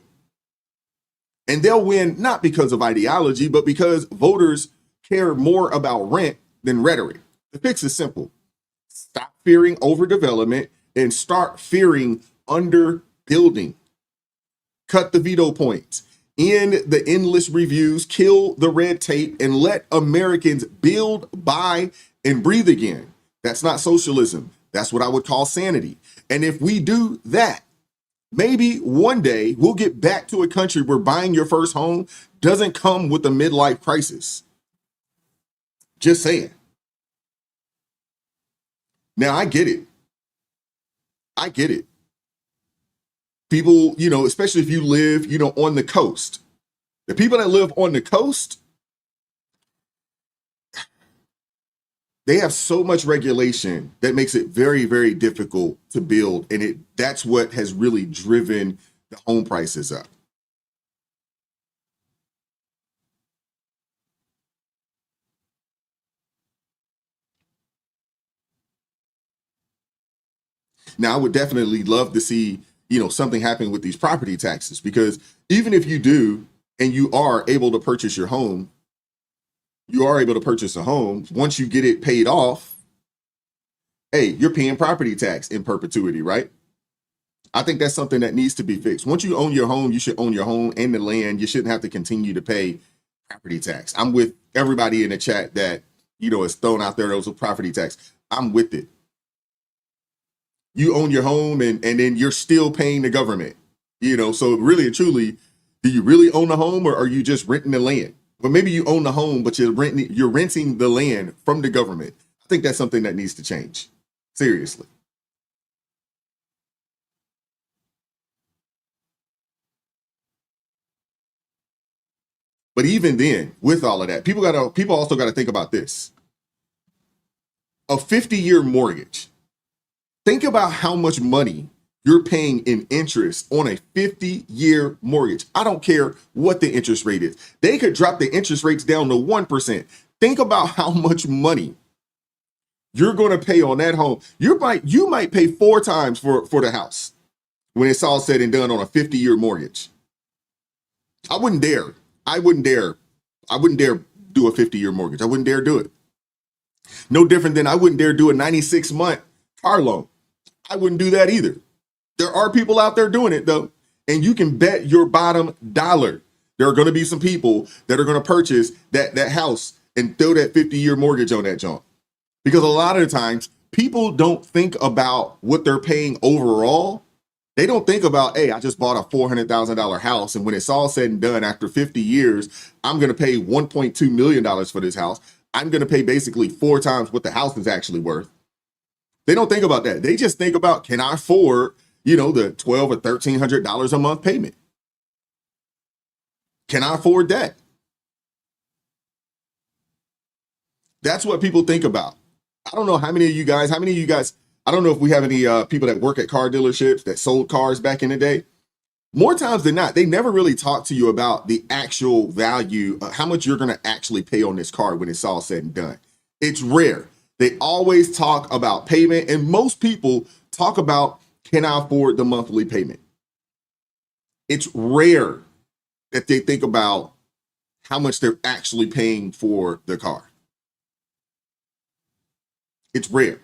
And they'll win not because of ideology, but because voters care more about rent than rhetoric. The fix is simple. Stop fearing overdevelopment and start fearing underbuilding. Cut the veto points, end the endless reviews, kill the red tape, and let Americans build, buy, and breathe again. That's not socialism. That's what I would call sanity. And if we do that, maybe one day we'll get back to a country where buying your first home doesn't come with a midlife crisis. Just saying. Now, I get it. I get it. People, especially if you live, on the coast. The people that live on the coast, they have so much regulation that makes it very, very difficult to build. And that's what has really driven the home prices up. Now, I would definitely love to see, something happen with these property taxes, because even if you do and you are able to purchase your home, once you get it paid off, hey, you're paying property tax in perpetuity, right? I think that's something that needs to be fixed. Once you own your home, you should own your home and the land. You shouldn't have to continue to pay property tax. I'm with everybody in the chat that, is thrown out there those property tax. I'm with it. You own your home and then you're still paying the government, so really and truly, do you really own a home or are you just renting the land? But maybe you own the home, but you're renting the land from the government. I think that's something that needs to change. Seriously. But even then, with all of that, people also got to think about this. A 50-year mortgage. Think about how much money you're paying in interest on a 50-year mortgage. I don't care what the interest rate is. They could drop the interest rates down to 1%. Think about how much money you're going to pay on that home. You might pay 4 times for the house when it's all said and done on a 50-year mortgage. I wouldn't dare do a 50-year mortgage. I wouldn't dare do it. No different than I wouldn't dare do a 96-month car loan. I wouldn't do that either. There are people out there doing it though. And you can bet your bottom dollar there are going to be some people that are going to purchase that house and throw that 50-year mortgage on that junk. Because a lot of the times people don't think about what they're paying overall. They don't think about, hey, I just bought a $400,000 house. And when it's all said and done, after 50 years, I'm going to pay $1.2 million for this house. I'm going to pay basically 4 times what the house is actually worth. They don't think about that. They just think about, can I afford, the $1,200 or $1,300 a month payment? Can I afford that? That's what people think about. I don't know how many of you guys, I don't know if we have any people that work at car dealerships that sold cars back in the day. More times than not, they never really talk to you about the actual value, how much you're going to actually pay on this car when it's all said and done. It's rare. They always talk about payment, and most people talk about, can I afford the monthly payment? It's rare that they think about how much they're actually paying for the car. It's rare.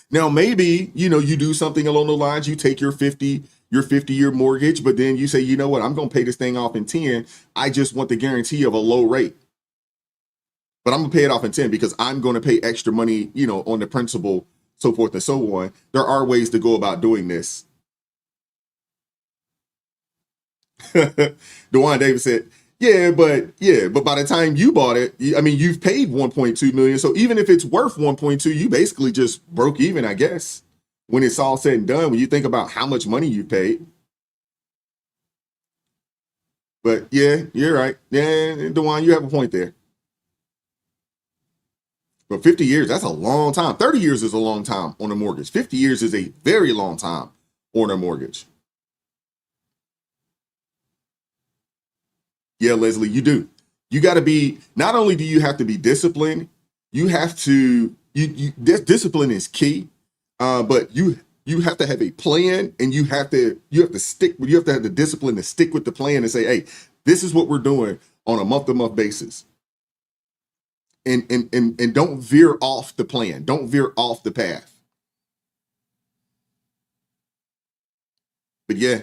Now, maybe, you do something along the lines, you take your 50-year mortgage, but then you say, you know what, I'm going to pay this thing off in 10. I just want the guarantee of a low rate. But I'm going to pay it off in 10 because I'm going to pay extra money, on the principal, so forth and so on. There are ways to go about doing this. Dewan Davis said, yeah, but by the time you bought it, you've paid 1.2 million. So even if it's worth 1.2, you basically just broke even, I guess, when it's all said and done, when you think about how much money you paid. But yeah, you're right. Yeah, Dewan, you have a point there. But 50 years, that's a long time. 30 years is a long time on a mortgage. 50 years is a very long time on a mortgage. Yeah, Leslie, you do. You got to be, not only do you have to be disciplined, you have to, discipline is key, but you have to have a plan, and you have to have the discipline to stick with the plan and say, hey, this is what we're doing on a month-to-month basis. And don't veer off the plan. Don't veer off the path. But yeah,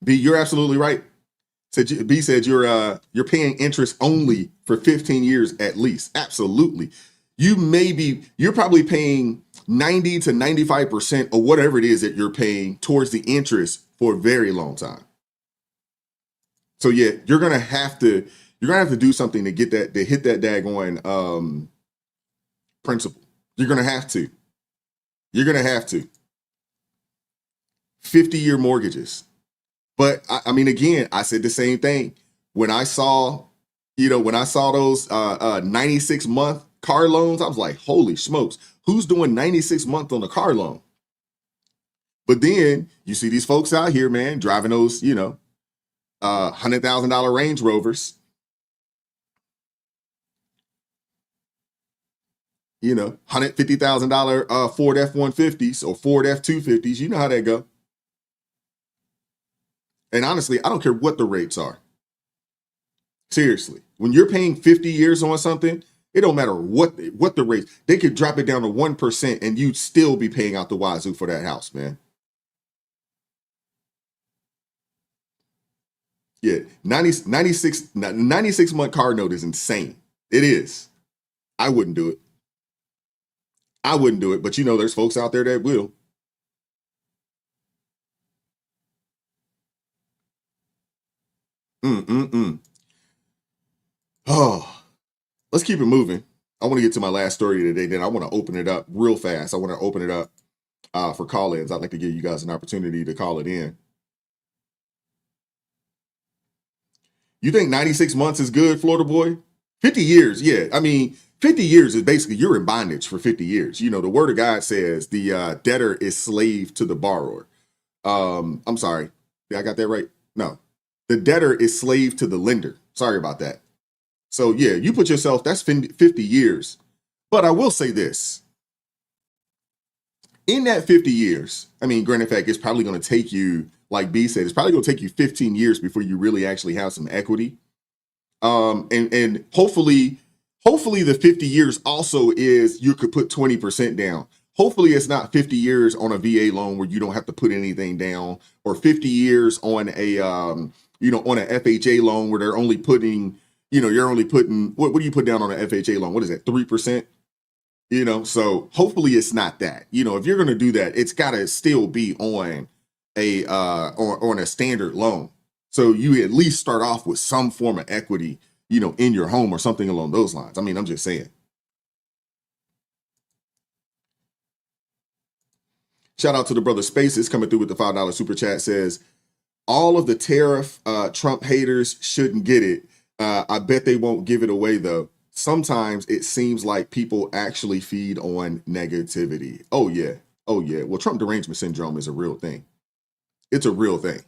B, you're absolutely right. B said you're paying interest only for 15 years at least. Absolutely. You're probably paying 90 to 95% of whatever it is that you're paying towards the interest for a very long time. So yeah, you're gonna have to do something to get that, to hit that daggone principle. You're gonna have to. 50-year mortgages. But again, I said the same thing. When I saw those 96-month car loans, I was like, holy smokes, who's doing 96 months on a car loan? But then you see these folks out here, man, driving those, $100,000 Range Rovers, $150,000 Ford F-150s or Ford F-250s. You know how that go. And honestly, I don't care what the rates are. Seriously, when you're paying 50 years on something, it don't matter what the rates. They could drop it down to 1% and you'd still be paying out the wazoo for that house, man. Yeah, 96-month car note is insane. It is. I wouldn't do it. But there's folks out there that will. Oh, let's keep it moving. I want to get to my last story today. Then I want to open it up real fast. I want to open it up for call-ins. I'd like to give you guys an opportunity to call it in. You think 96 months is good, Florida boy? 50 years, yeah. 50 years is basically you're in bondage for 50 years. The word of God says the debtor is slave to the borrower. I'm sorry. Did I got that right? No. The debtor is slave to the lender. Sorry about that. So yeah, you put yourself, that's 50 years. But I will say this. In that 50 years, granted fact, it's probably going to take you, like B said, it's probably going to take you 15 years before you really actually have some equity. And hopefully the 50 years also is you could put 20% down. Hopefully it's not 50 years on a VA loan where you don't have to put anything down, or 50 years on a, on an FHA loan where they're only putting, you're only putting, what do you put down on an FHA loan? What is that, 3%? So hopefully it's not that. If you're going to do that, it's got to still be on a standard loan. So you at least start off with some form of equity, in your home or something along those lines. I'm just saying. Shout out to the brother Spaces coming through with the $5 super chat. Says, all of the tariff Trump haters shouldn't get it. I bet they won't give it away, though. Sometimes it seems like people actually feed on negativity. Oh, yeah. Well, Trump derangement syndrome is a real thing. It's a real thing.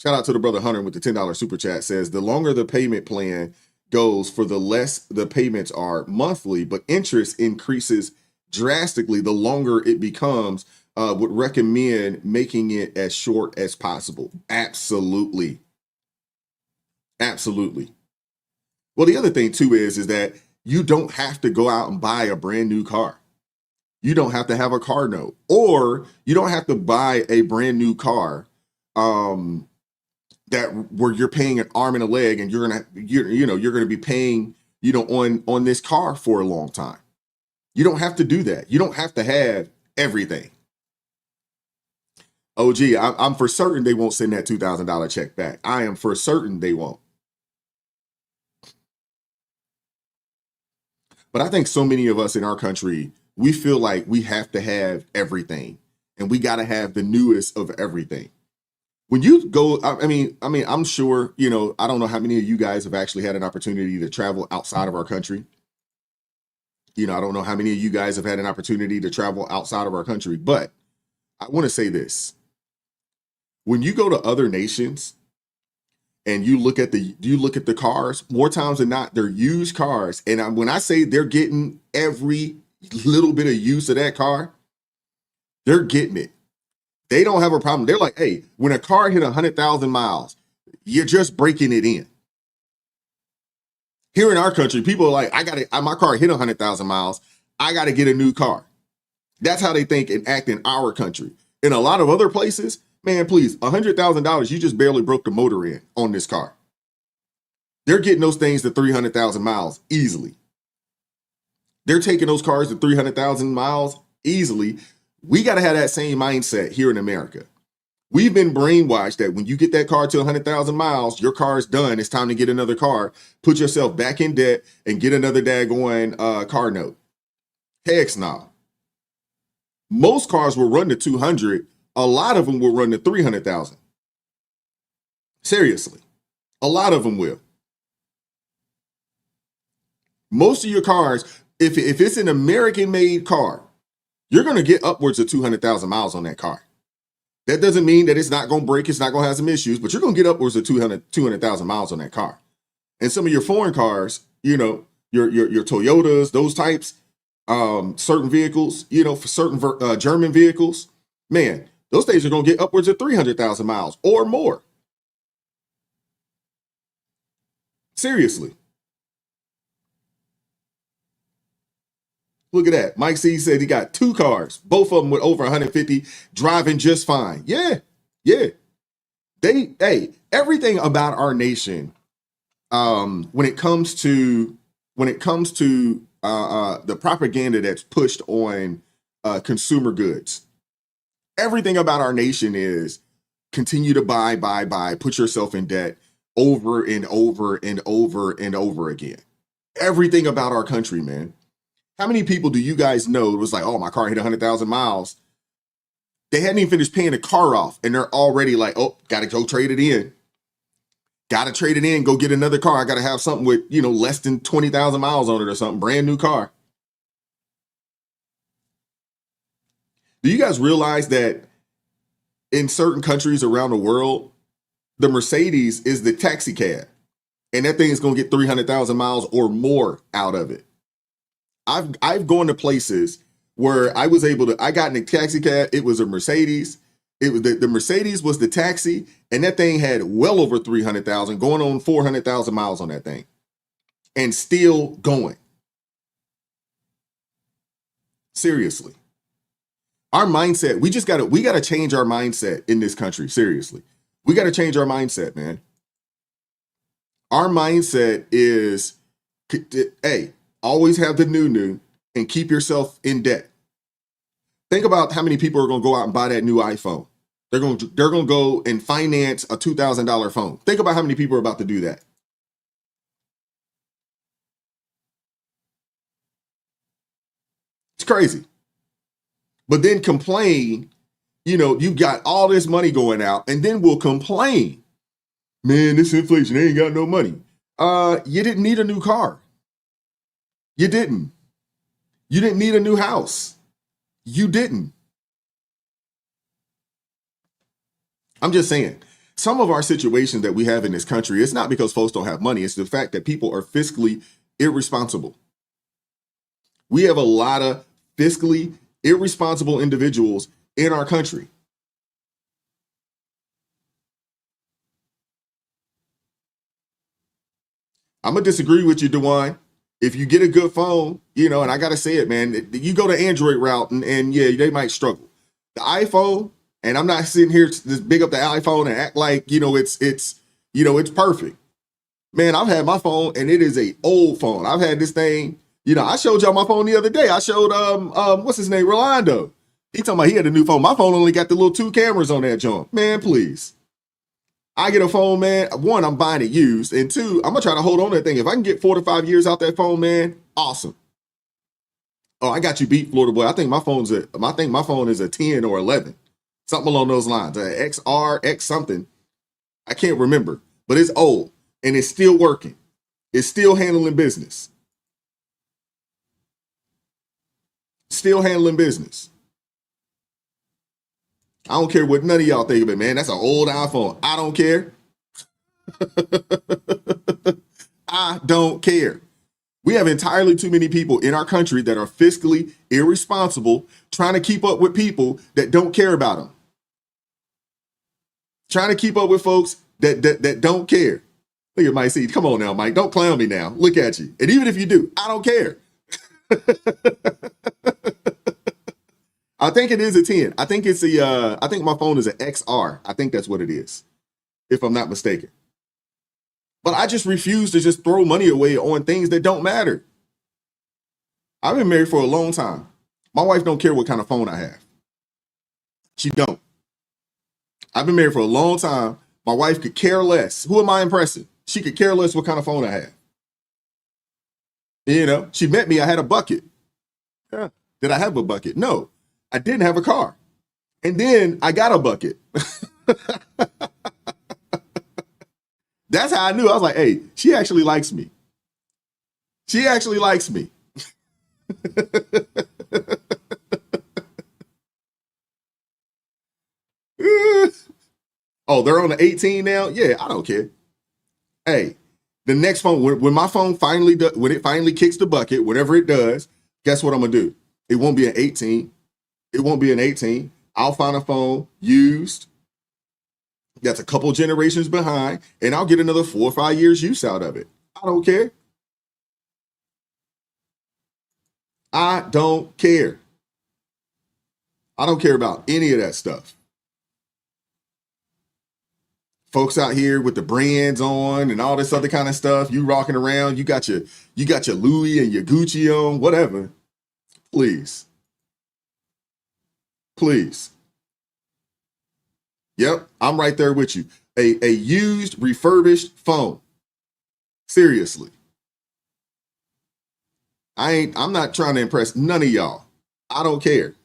Shout out to the brother Hunter with the $10 super chat. Says, the longer the payment plan, goes, for the less the payments are monthly, but interest increases drastically the longer it becomes. Would recommend making it as short as possible. Absolutely. Absolutely. Well, the other thing too is that you don't have to go out and buy a brand new car. You don't have to have a car note, or you don't have to buy a brand new car that where you're paying an arm and a leg, and you're gonna be paying on this car for a long time. You don't have to do that. You don't have to have everything. Oh, gee, I'm for certain they won't send that $2,000 check back. I am for certain they won't. But I think so many of us in our country, we feel like we have to have everything, and we got to have the newest of everything. When you go, I'm sure, I don't know how many of you guys have actually had an opportunity to travel outside of our country. I don't know how many of you guys have had an opportunity to travel outside of our country, but I want to say this. When you go to other nations and you look at the cars, more times than not, they're used cars. And when I say they're getting every little bit of use of that car, they're getting it. They don't have a problem. They're like, hey, when a car hit 100,000 miles, you're just breaking it in. Here in our country, people are like, my car hit 100,000 miles. I got to get a new car. That's how they think and act in our country. In a lot of other places, man, please, $100,000, you just barely broke the motor in on this car. They're getting those things to 300,000 miles easily. They're taking those cars to 300,000 miles easily. We got to have that same mindset here in America. We've been brainwashed that when you get that car to 100,000 miles, your car is done. It's time to get another car, put yourself back in debt, and get another daggone car note. Heck no. Most cars will run to 200. A lot of them will run to 300,000. Seriously. A lot of them will. Most of your cars, if it's an American-made car, you're going to get upwards of 200,000 miles on that car. That doesn't mean that it's not going to break, it's not going to have some issues, but you're going to get upwards of 200,000 miles on that car. And some of your foreign cars, your Toyotas, those types, certain vehicles, for certain German vehicles, man, those things are going to get upwards of 300,000 miles or more. Seriously. Look at that. Mike C said he got 2 cars, both of them with over 150, driving just fine. Yeah. Everything about our nation, when it comes to the propaganda that's pushed on consumer goods, everything about our nation is continue to buy, put yourself in debt over and over and over and over again. Everything about our country, man. How many people do you guys know was like, oh, my car hit 100,000 miles. They hadn't even finished paying the car off, and they're already like, oh, got to go trade it in. Got to trade it in, go get another car. I got to have something with, less than 20,000 miles on it or something, brand new car. Do you guys realize that in certain countries around the world, the Mercedes is the taxi cab, and that thing is going to get 300,000 miles or more out of it? I've gone to places where I got in a taxi cab. It was a Mercedes. It was the Mercedes was the taxi, and that thing had well over 300,000, going on 400,000 miles on that thing, and still going. Seriously. Our mindset, we got to change our mindset in this country. Seriously. We got to change our mindset, man. Our mindset is, hey, always have the new and keep yourself in debt. Think about how many people are going to go out and buy that new iPhone. They're going to go and finance a $2,000 phone. Think about how many people are about to do that. It's crazy. But then complain, you got all this money going out, and then we'll complain. Man, this inflation, they ain't got no money. You didn't need a new car. You didn't. You didn't need a new house. You didn't. I'm just saying. some of our situations that we have in this country, it's not because folks don't have money. It's the fact that people are fiscally irresponsible. We have a lot of fiscally irresponsible individuals in our country. I'm going to disagree with you, DeWine. If you get a good phone, you know, and I got to say it, man, you go the Android route and yeah, they might struggle. The iPhone, and I'm not sitting here to big up the iPhone and act like, you know, it's perfect. Man, I've had my phone and it is a old phone. I've had this thing, you know, I showed y'all my phone the other day. I showed, what's his name? Rolando. He talking about he had a new phone. My phone only got the little 2 cameras on that joint. Man, please. I get a phone, man. 1, I'm buying it used. And 2, I'm going to try to hold on to that thing. If I can get 4 to 5 years out that phone, man, awesome. Oh, I got you beat, Florida boy. I think my phone is a 10 or 11. Something along those lines. XR, X something. I can't remember. But it's old. And it's still working. It's still handling business. Still handling business. I don't care what none of y'all think of it, man. That's an old iPhone. I don't care. I don't care. We have entirely too many people in our country that are fiscally irresponsible, trying to keep up with people that don't care about them. Trying to keep up with folks that don't care. Look at Mike C. Come on now, Mike. Don't clown me now. Look at you. And even if you do, I don't care. I think it is a 10. I think it's I think my phone is an XR. I think that's what it is, if I'm not mistaken. But I just refuse to just throw money away on things that don't matter. I've been married for a long time. My wife don't care what kind of phone I have. She don't. I've been married for a long time. My wife could care less. Who am I impressing? She could care less what kind of phone I have. You know, she met me, I had a bucket. Yeah. Did I have a bucket? No, I didn't have a car. And then I got a bucket. That's how I knew. I was like, hey, she actually likes me. She actually likes me. Oh, they're on the 18 now? Yeah, I don't care. Hey, the next phone, when my phone finally does, when it finally kicks the bucket, whatever it does, guess what I'm going to do? It won't be an 18. It won't be an 18. I'll find a phone used that's a couple generations behind, and I'll get another 4 or 5 years use out of it. I don't care. I don't care. I don't care about any of that stuff. Folks out here with the brands on and all this other kind of stuff, you rocking around, you got your Louis and your Gucci on, whatever. Please. Please. Yep, I'm right there with you. A used, refurbished phone. Seriously. I'm not trying to impress none of y'all. I don't care.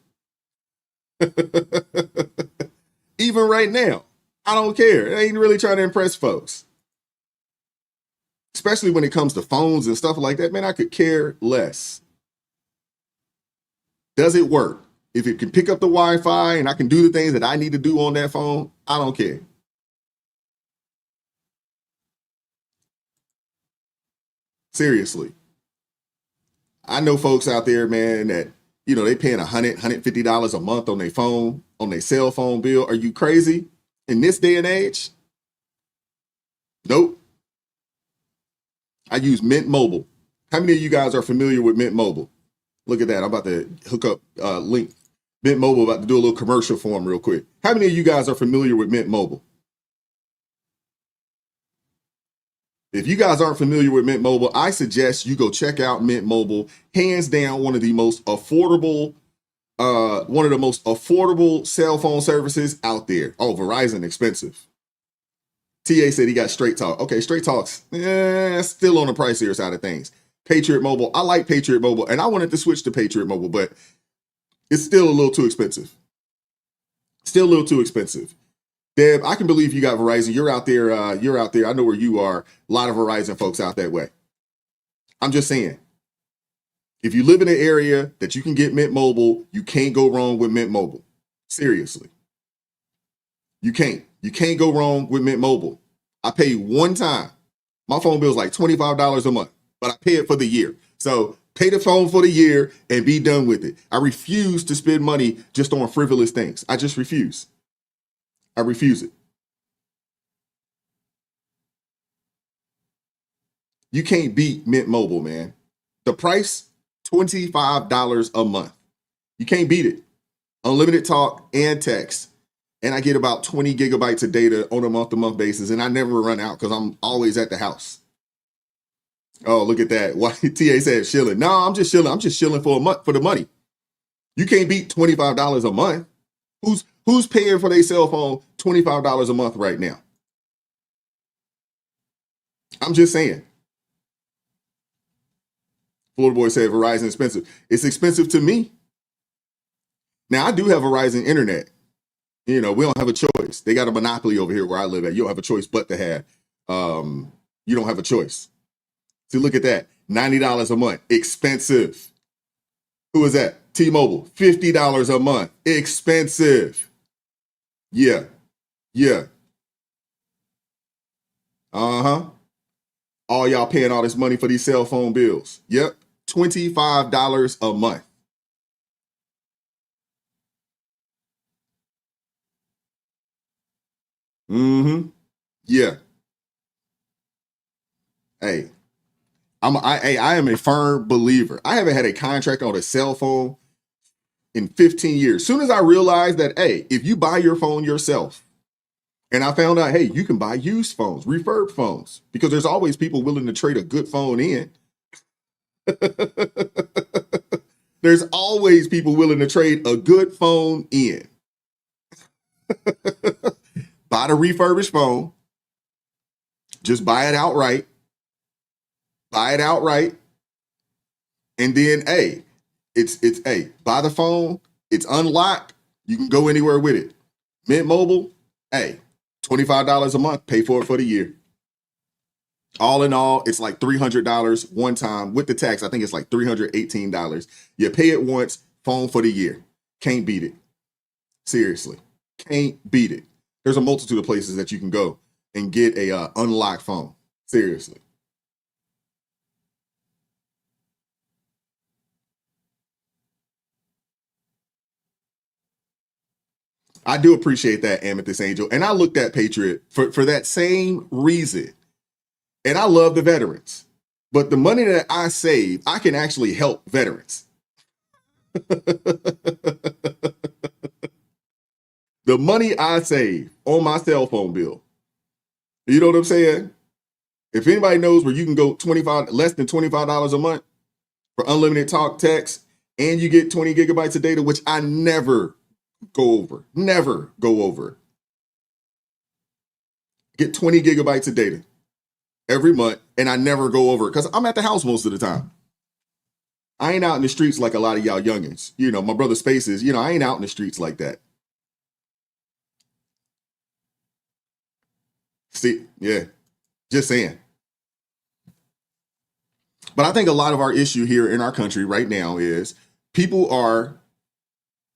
Even right now, I don't care. I ain't really trying to impress folks. Especially when it comes to phones and stuff like that, man, I could care less. Does it work? If it can pick up the Wi-Fi and I can do the things that I need to do on that phone, I don't care. Seriously. I know folks out there, man, that, you know, they paying $100, $150 a month on their phone, on their cell phone bill. Are you crazy? In this day and age? Nope. I use Mint Mobile. How many of you guys are familiar with Mint Mobile? Look at that. I'm about to hook up link. Mint Mobile, about to do a little commercial for them real quick. How many of you guys are familiar with Mint Mobile? If you guys aren't familiar with Mint Mobile, I suggest you go check out Mint Mobile. Hands down, one of the most affordable cell phone services out there. Oh, Verizon, expensive. TA said he got Straight Talk. Okay, Straight Talk's still on the pricier side of things. Patriot Mobile, I like Patriot Mobile, and I wanted to switch to Patriot Mobile, but it's still a little too expensive. Still a little too expensive. Deb, I can believe you got Verizon. You're out there. I know where you are. A lot of Verizon folks out that way. I'm just saying, if you live in an area that you can get Mint Mobile, you can't go wrong with Mint Mobile. Seriously. You can't. You can't go wrong with Mint Mobile. I pay one time. My phone bill is like $25 a month, but I pay it for the year. So pay the phone for the year and be done with it. I refuse to spend money just on frivolous things. I just refuse. I refuse it. You can't beat Mint Mobile, man. The price, $25 a month. You can't beat it. Unlimited talk and text. And I get about 20 gigabytes of data on a month-to-month basis, and I never run out because I'm always at the house. Oh, look at that. Why TA said shilling. No, I'm just shilling. I'm just shilling for a month for the money. You can't beat $25 a month. Who's paying for their cell phone $25 a month right now? I'm just saying. Florida Boy said Verizon expensive. It's expensive to me. Now, I do have Verizon internet. You know, we don't have a choice. They got a monopoly over here where I live at. You don't have a choice but to have. You don't have a choice. See, look at that. $90 a month. Expensive. Who is that? T-Mobile. $50 a month. Expensive. Yeah. Yeah. Uh-huh. All y'all paying all this money for these cell phone bills. Yep. $25 a month. Mm-hmm. Yeah. Hey, I am a firm believer. I haven't had a contract on a cell phone in 15 years. Soon as I realized that, hey, if you buy your phone yourself, and I found out, hey, you can buy used phones, refurb phones, because there's always people willing to trade a good phone in. There's always people willing to trade a good phone in. Buy the refurbished phone. Just buy it outright. Buy it outright. And then, hey, buy the phone. It's unlocked. You can go anywhere with it. Mint Mobile, hey, $25 a month. Pay for it for the year. All in all, it's like $300 one time. With the tax, I think it's like $318. You pay it once, phone for the year. Can't beat it. Seriously. Can't beat it. There's a multitude of places that you can go and get a unlocked phone. Seriously. I do appreciate that, Amethyst Angel. And I looked at Patriot for that same reason. And I love the veterans. But the money that I save, I can actually help veterans. The money I save on my cell phone bill. You know what I'm saying? If anybody knows where you can go less than $25 a month for unlimited talk, text, and you get 20 gigabytes of data, which I never go over. Never go over. Get 20 gigabytes of data every month, and I never go over it because I'm at the house most of the time. I ain't out in the streets like a lot of y'all youngins. You know, my brother Spaces, I ain't out in the streets like that. See, yeah, just saying. But I think a lot of our issue here in our country right now is people are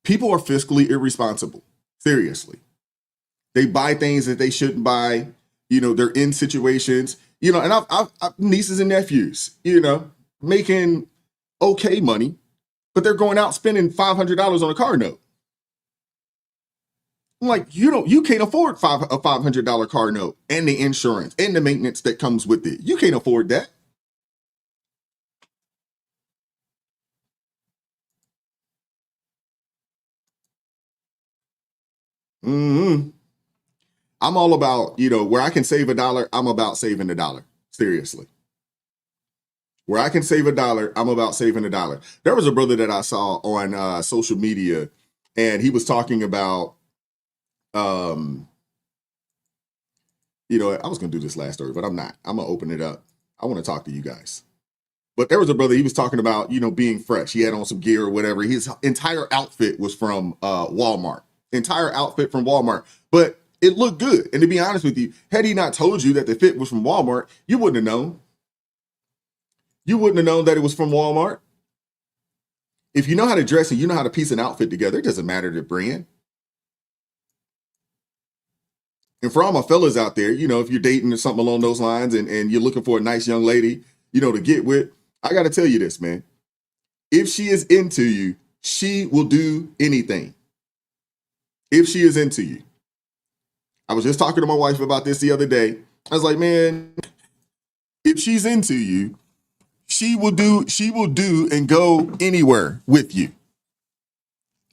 fiscally irresponsible. Seriously. They buy things that they shouldn't buy. They're in situations, and I've nieces and nephews, making okay money, but they're going out spending $500 on a car note. I'm like, you can't afford a $500 car note and the insurance and the maintenance that comes with it. You can't afford that. Mm-hmm. I'm all about, where I can save $1, I'm about saving $1. Seriously. Where I can save $1, I'm about saving $1. There was a brother that I saw on social media, and he was talking about, I was going to do this last story, but I'm not. I'm going to open it up. I want to talk to you guys. But there was a brother, he was talking about, being fresh. He had on some gear or whatever. His entire outfit was from Walmart. Entire outfit from Walmart. But it looked good. And to be honest with you, had he not told you that the fit was from Walmart, you wouldn't have known. You wouldn't have known that it was from Walmart. If you know how to dress and you know how to piece an outfit together, it doesn't matter the brand. And for all my fellas out there, if you're dating or something along those lines and you're looking for a nice young lady, to get with, I got to tell you this, man. If she is into you, she will do anything. If she is into you. I was just talking to my wife about this the other day. I was like, man, if she's into you, she will do and go anywhere with you.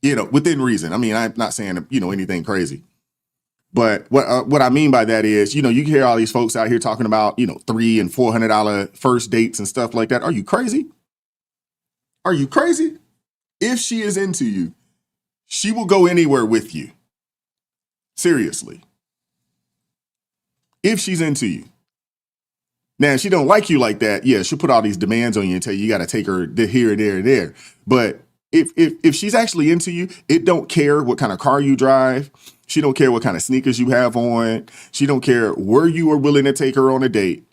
Within reason. I mean, I'm not saying, anything crazy. But what I mean by that is, you hear all these folks out here talking about, $300 and $400 first dates and stuff like that. Are you crazy? Are you crazy? If she is into you, she will go anywhere with you. Seriously. If she's into you. Now, if she don't like you like that, yeah, she'll put all these demands on you and tell you got to take her here and there and there. But if she's actually into you, it don't care what kind of car you drive. She don't care what kind of sneakers you have on. She don't care where you are willing to take her on a date.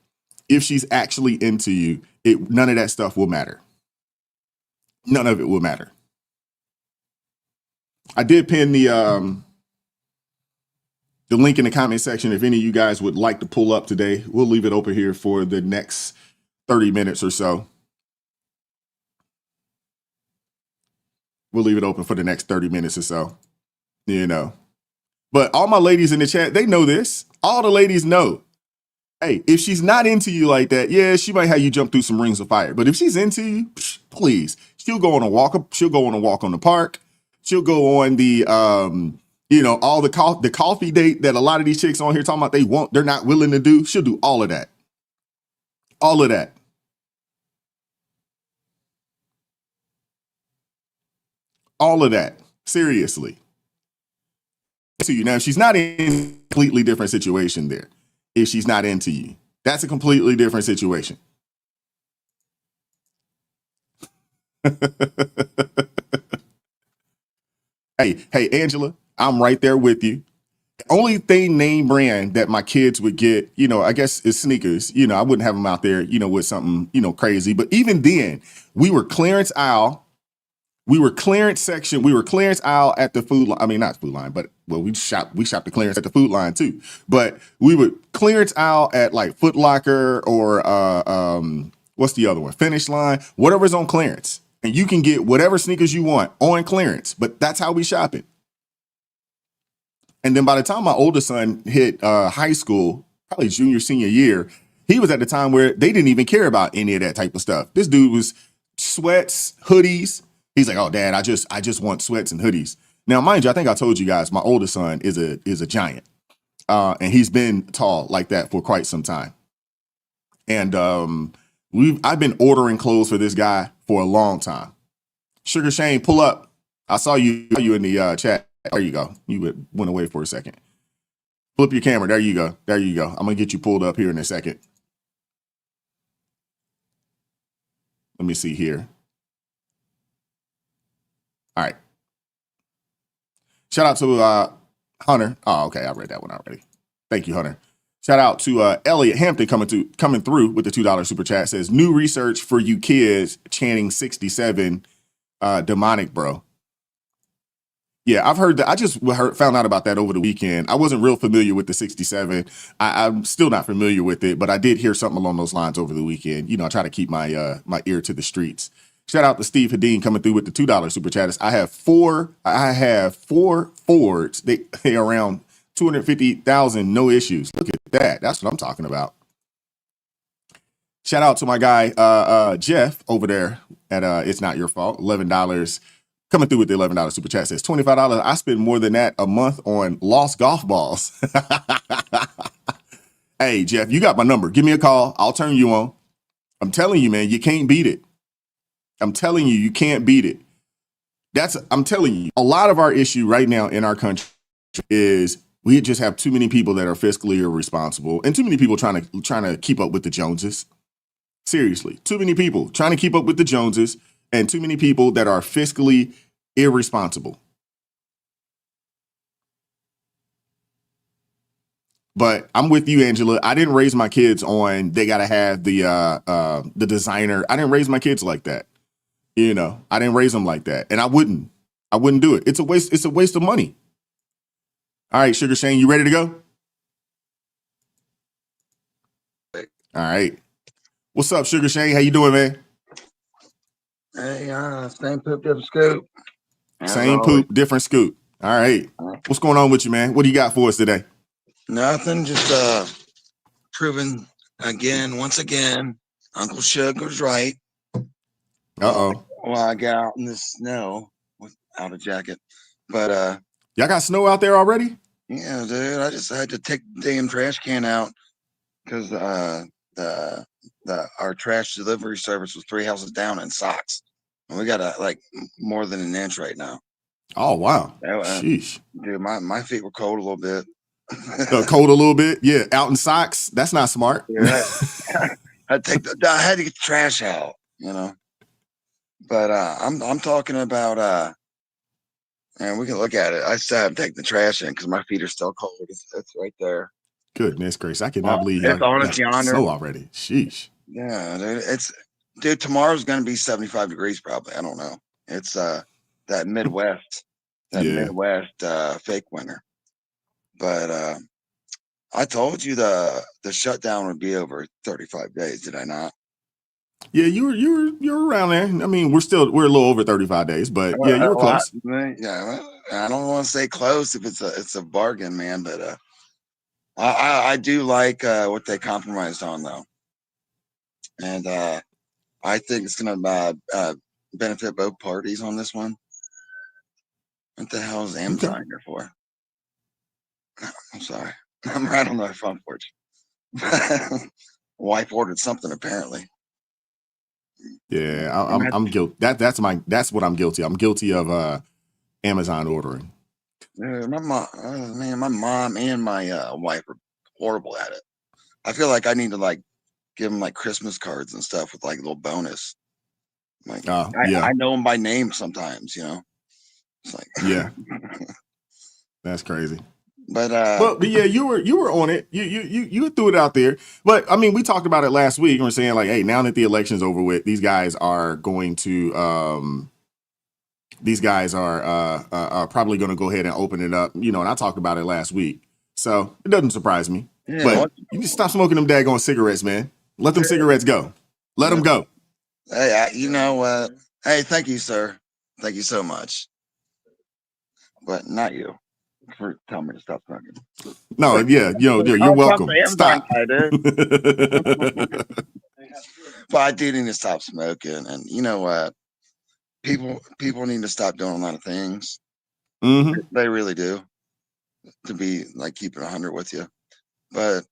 If she's actually into you, none of that stuff will matter. None of it will matter. I did pin the link in the comment section if any of you guys would like to pull up today. We'll leave it open here for the next 30 minutes or so. We'll leave it open for the next 30 minutes or so, But all my ladies in the chat, they know this. All the ladies know. Hey, if she's not into you like that, yeah, she might have you jump through some rings of fire. But if she's into you, please, she'll go on a walk. She'll go on a walk on the park. She'll go on the, all the coffee date that a lot of these chicks on here talking about they're not willing to do. She'll do all of that. All of that. All of that. Seriously. To you. Now, if she's not in a completely different situation there, if she's not into you, that's a completely different situation. Hey, Angela, I'm right there with you. The only thing name brand that my kids would get, I guess is sneakers. I wouldn't have them out there, with something, crazy. But even then, we were clearance aisle. We were clearance section. We were clearance aisle at the food line. I mean, not food line, but we shopped the clearance at the food line too. But we would clearance aisle at like Foot Locker or what's the other one? Finish Line, whatever's on clearance. And you can get whatever sneakers you want on clearance. But that's how we shop it. And then by the time my oldest son hit high school, probably junior, senior year, he was at the time where they didn't even care about any of that type of stuff. This dude was sweats, hoodies. He's like, oh, Dad, I just want sweats and hoodies. Now, mind you, I think I told you guys, my oldest son is a giant. And he's been tall like that for quite some time. And I've been ordering clothes for this guy for a long time. Sugar Shane, pull up. I saw you in the chat. There you go. You went away for a second. Flip your camera. There you go. There you go. I'm going to get you pulled up here in a second. Let me see here. All right. Shout out to Hunter. Oh, okay. I read that one already. Thank you, Hunter. Shout out to Elliot Hampton coming through with the $2 super chat. Says new research for you kids chanting 67 demonic, bro. Yeah, I've heard that. I just found out about that over the weekend. I wasn't real familiar with the 67. I'm still not familiar with it, but I did hear something along those lines over the weekend. I try to keep my my ear to the streets. Shout out to Steve Hadeen coming through with the $2 super chat. I have four Fords. They around 250,000, no issues. Look at that. That's what I'm talking about. Shout out to my guy Jeff over there at It's Not Your Fault. $11 coming through with the $11 super chat. Says $25. I spend more than that a month on lost golf balls. Hey Jeff, you got my number. Give me a call. I'll turn you on. I'm telling you, man, you can't beat it. I'm telling you, you can't beat it. I'm telling you, a lot of our issue right now in our country is we just have too many people that are fiscally irresponsible and too many people trying to keep up with the Joneses. Seriously, too many people trying to keep up with the Joneses and too many people that are fiscally irresponsible. But I'm with you, Angela. I didn't raise my kids on they got to have the designer. I didn't raise my kids like that. I didn't raise them like that. And I wouldn't do it. It's a waste of money. All right, Sugar Shane, you ready to go? All right. What's up, Sugar Shane? How you doing, man? Hey, same poop, different scoop. As Same always. poop, different scoop. All right. What's going on with you, man? What do you got for us today? Nothing, just proving once again, Uncle Shug was right. Uh-oh. Well, I got out in the snow without a jacket. But y'all got snow out there already? Yeah, dude. I just had to take the damn trash can out because our trash delivery service was 3 houses down in socks. And we got like more than an inch right now. Oh, wow. Uh, Sheesh. Dude, my feet were cold a little bit. Cold a little bit? Yeah, out in socks? That's not smart. Yeah, I had to get the trash out, you know. But I'm talking about and we can look at it. I still haven't taken the trash in because my feet are still cold. It's right there. Goodness gracious. I cannot believe it's on its got yonder. snow already. Sheesh. Yeah, dude, tomorrow's gonna be 75 degrees probably. I don't know. It's that Midwest fake winter. But I told you the shutdown would be over 35 days, did I not? Yeah, you're around there. I mean, we're a little over 35 days, but yeah, you were close. I don't want to say close if it's a bargain, man, but I do like what they compromised on though, and I think it's gonna benefit both parties on this one. What the hell is Amazon here for? I'm sorry, I'm right on the front porch. Wife ordered something apparently. Yeah, I'm guilty. That's what I'm guilty. I'm guilty of Amazon ordering. Yeah, my mom and my wife are horrible at it. I feel like I need to like give them like Christmas cards and stuff with like a little bonus. Like I know them by name sometimes, you know. It's like yeah, that's crazy. But yeah, you were on it. You threw it out there. But I mean, we talked about it last week. And we're saying like, hey, now that the election's over with, these guys are going to probably going to go ahead and open it up. You know, and I talked about it last week, so it doesn't surprise me. Yeah, but you just stop smoking them daggone cigarettes, man. Let them cigarettes go. Let them go. Hey, you know what? Hey, thank you, sir. Thank you so much. But not you for telling me to stop smoking. No, yeah, you're welcome. Stop. But I do need to stop smoking, and you know what? People need to stop doing a lot of things. Mm-hmm. They really do. To be like keeping 100 with you, but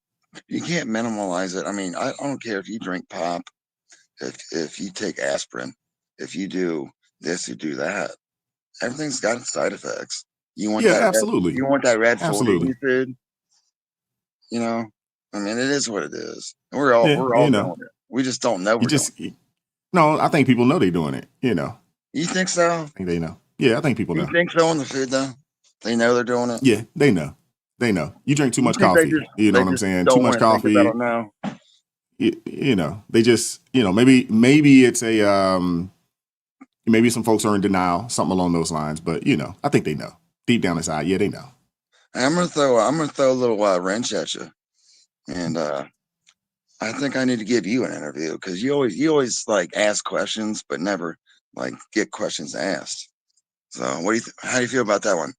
you can't minimalize it. I mean, I don't care if you drink pop, if you take aspirin, if you do this, you do that. Everything's got side effects. You want that? Absolutely. You want that red 40 absolutely. in your food? You know, I mean, it is what it is. We're all doing it. We just don't know. No, I think people know they're doing it. You know. You think so? I think they know. Yeah, I think people know. You think so on the food though? They know they're doing it. Yeah, they know. They know. You drink too much coffee. You know what I'm saying? Too much coffee. I don't know. You know, they just, you know, maybe it's maybe some folks are in denial, something along those lines. But you know, I think they know deep down inside. Yeah, they know. I'm gonna throw a little wrench at you, and I think I need to give you an interview because you always like ask questions but never like get questions asked. So how do you feel about that one?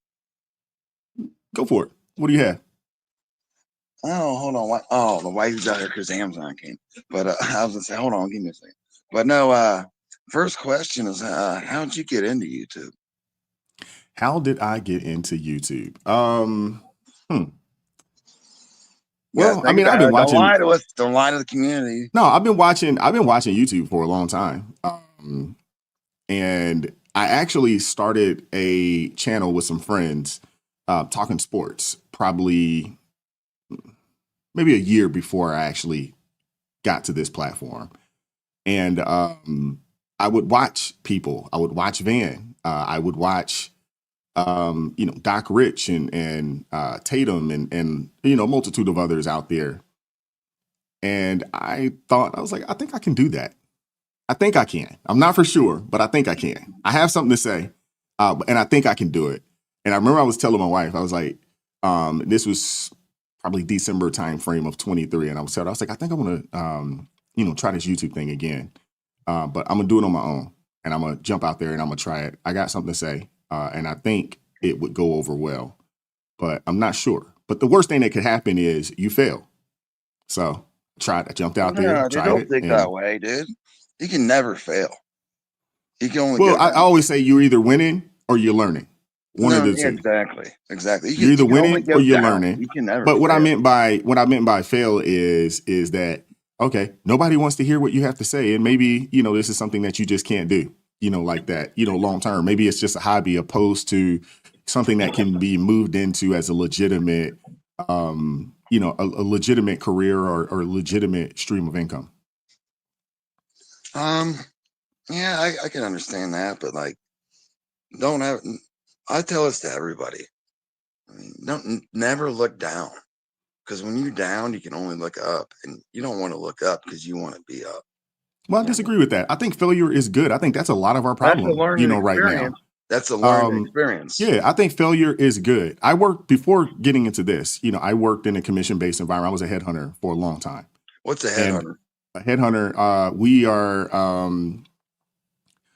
Go for it. What do you have? Oh, hold on. Oh, the wife's out here because Amazon came. But I was gonna say, hold on, give me a second. But no, first question is, how did you get into YouTube? How did I get into YouTube? Well, I mean, I've been watching. Don't lie to us. Don't lie to the community. No, I've been watching YouTube for a long time. And I actually started a channel with some friends talking sports, probably maybe a year before I actually got to this platform. And I would watch people. I would watch Van. I would watch Doc Rich and Tatum and a multitude of others out there. And I was like, I think I can do that. I think I can. I'm not for sure, but I think I can. I have something to say, and I think I can do it. And I remember I was telling my wife, I was like, this was probably December timeframe of 23, and I was like, I think I want to try this YouTube thing again, but I'm gonna do it on my own, and I'm gonna jump out there and I'm gonna try it. I got something to say, and I think it would go over well, but I'm not sure. But the worst thing that could happen is you fail. So I jumped out there, No, dude, tried don't it. think And, that way, dude. You can never fail. You can only well, go I down. always say you're either winning or you're learning. One of No, the yeah, two. exactly. You're either You can only winning go or you're down. learning. You can never But what I fail. meant by fail is that, okay, nobody wants to hear what you have to say, and maybe this is something that you just can't do. Like that. Long term. Maybe it's just a hobby opposed to something that can be moved into as a legitimate, a legitimate career or legitimate stream of income. Yeah, I can understand that, but like, don't have. I tell this to everybody. I mean, never look down, because when you're down, you can only look up, and you don't want to look up because you want to be up. Well, I disagree with that. I think failure is good. I think that's a lot of our That's a problem, learning right now. experience. That's a learning experience. Yeah, I think failure is good. I worked before getting into this. I worked in a commission-based environment. I was a headhunter for a long time. What's a And headhunter? a headhunter, we are,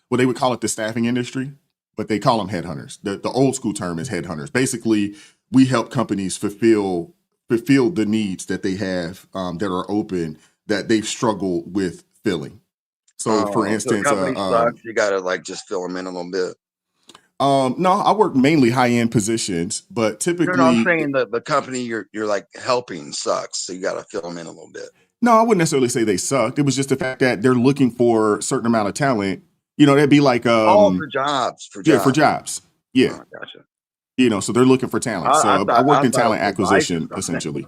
well, they would call it the staffing industry, but they call them headhunters. The old school term is headhunters. Basically, we help companies fulfill the needs that they have that are open that they've struggled with filling. So, for So instance, company sucks. You gotta like just fill them in a little bit. no, I work mainly high-end positions, but typically, No, I'm saying the company you're like helping sucks, so you gotta fill them in a little bit. no, I wouldn't necessarily say they sucked. It was just the fact that they're looking for a certain amount of talent. That'd be like For jobs. yeah, for jobs. Yeah. Oh, gotcha. So they're looking for talent. I So I thought worked in it talent was advice or acquisition, something. essentially.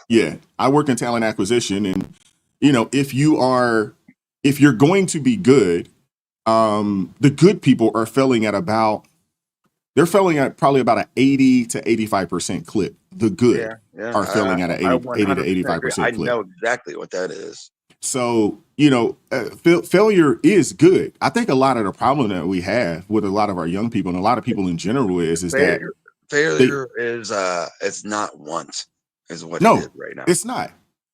Yeah, I worked in talent acquisition, and if you're going to be good, the good people are failing at probably about an 80 to 85% clip. The good are failing at an 80 to 85% I clip. know exactly what that is. So, failure is good. I think a lot of the problem that we have with a lot of our young people and a lot of people in general is that failure is it's not want is what it no, is right now. it's not.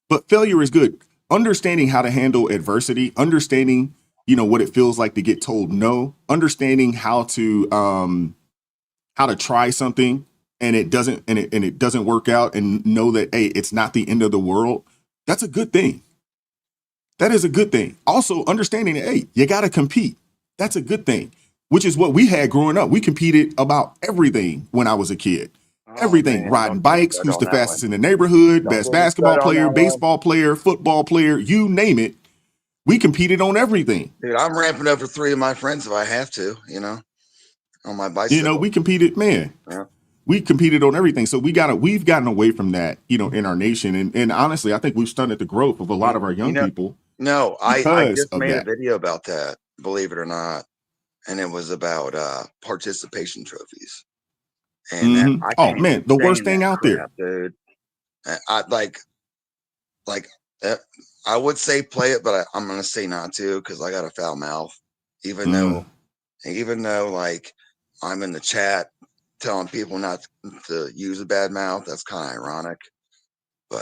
But failure is good. Understanding how to handle adversity, understanding, what it feels like to get told no, understanding how to try something and it doesn't work out, and know that, hey, it's not the end of the world. That's a good thing. That is a good thing. Also, understanding that, hey, you got to compete. That's a good thing, which is what we had growing up. We competed about everything when I was a kid. Everything, man, riding don't bikes, get who's on the that fastest one. in the neighborhood, Don't best get basketball started on player, that one. baseball player, football player, you name it. We competed on everything. Dude, I'm ramping up for 3 of my friends if I have to, on my bicycle. We competed, man. Yeah. We competed on everything. So we've gotten away from that, in our nation. And honestly, I think we've stunted the growth of a lot of our young people. No, I because just of made a that. video about that, believe it or not. And it was about participation trophies. And that, Mhm. I Oh can't even man, the worst stand thing that out there. crap, dude. I like I would say play it, but I'm gonna say not to, because I got a foul mouth. Even though like I'm in the chat telling people not to use a bad mouth, that's kind of ironic. But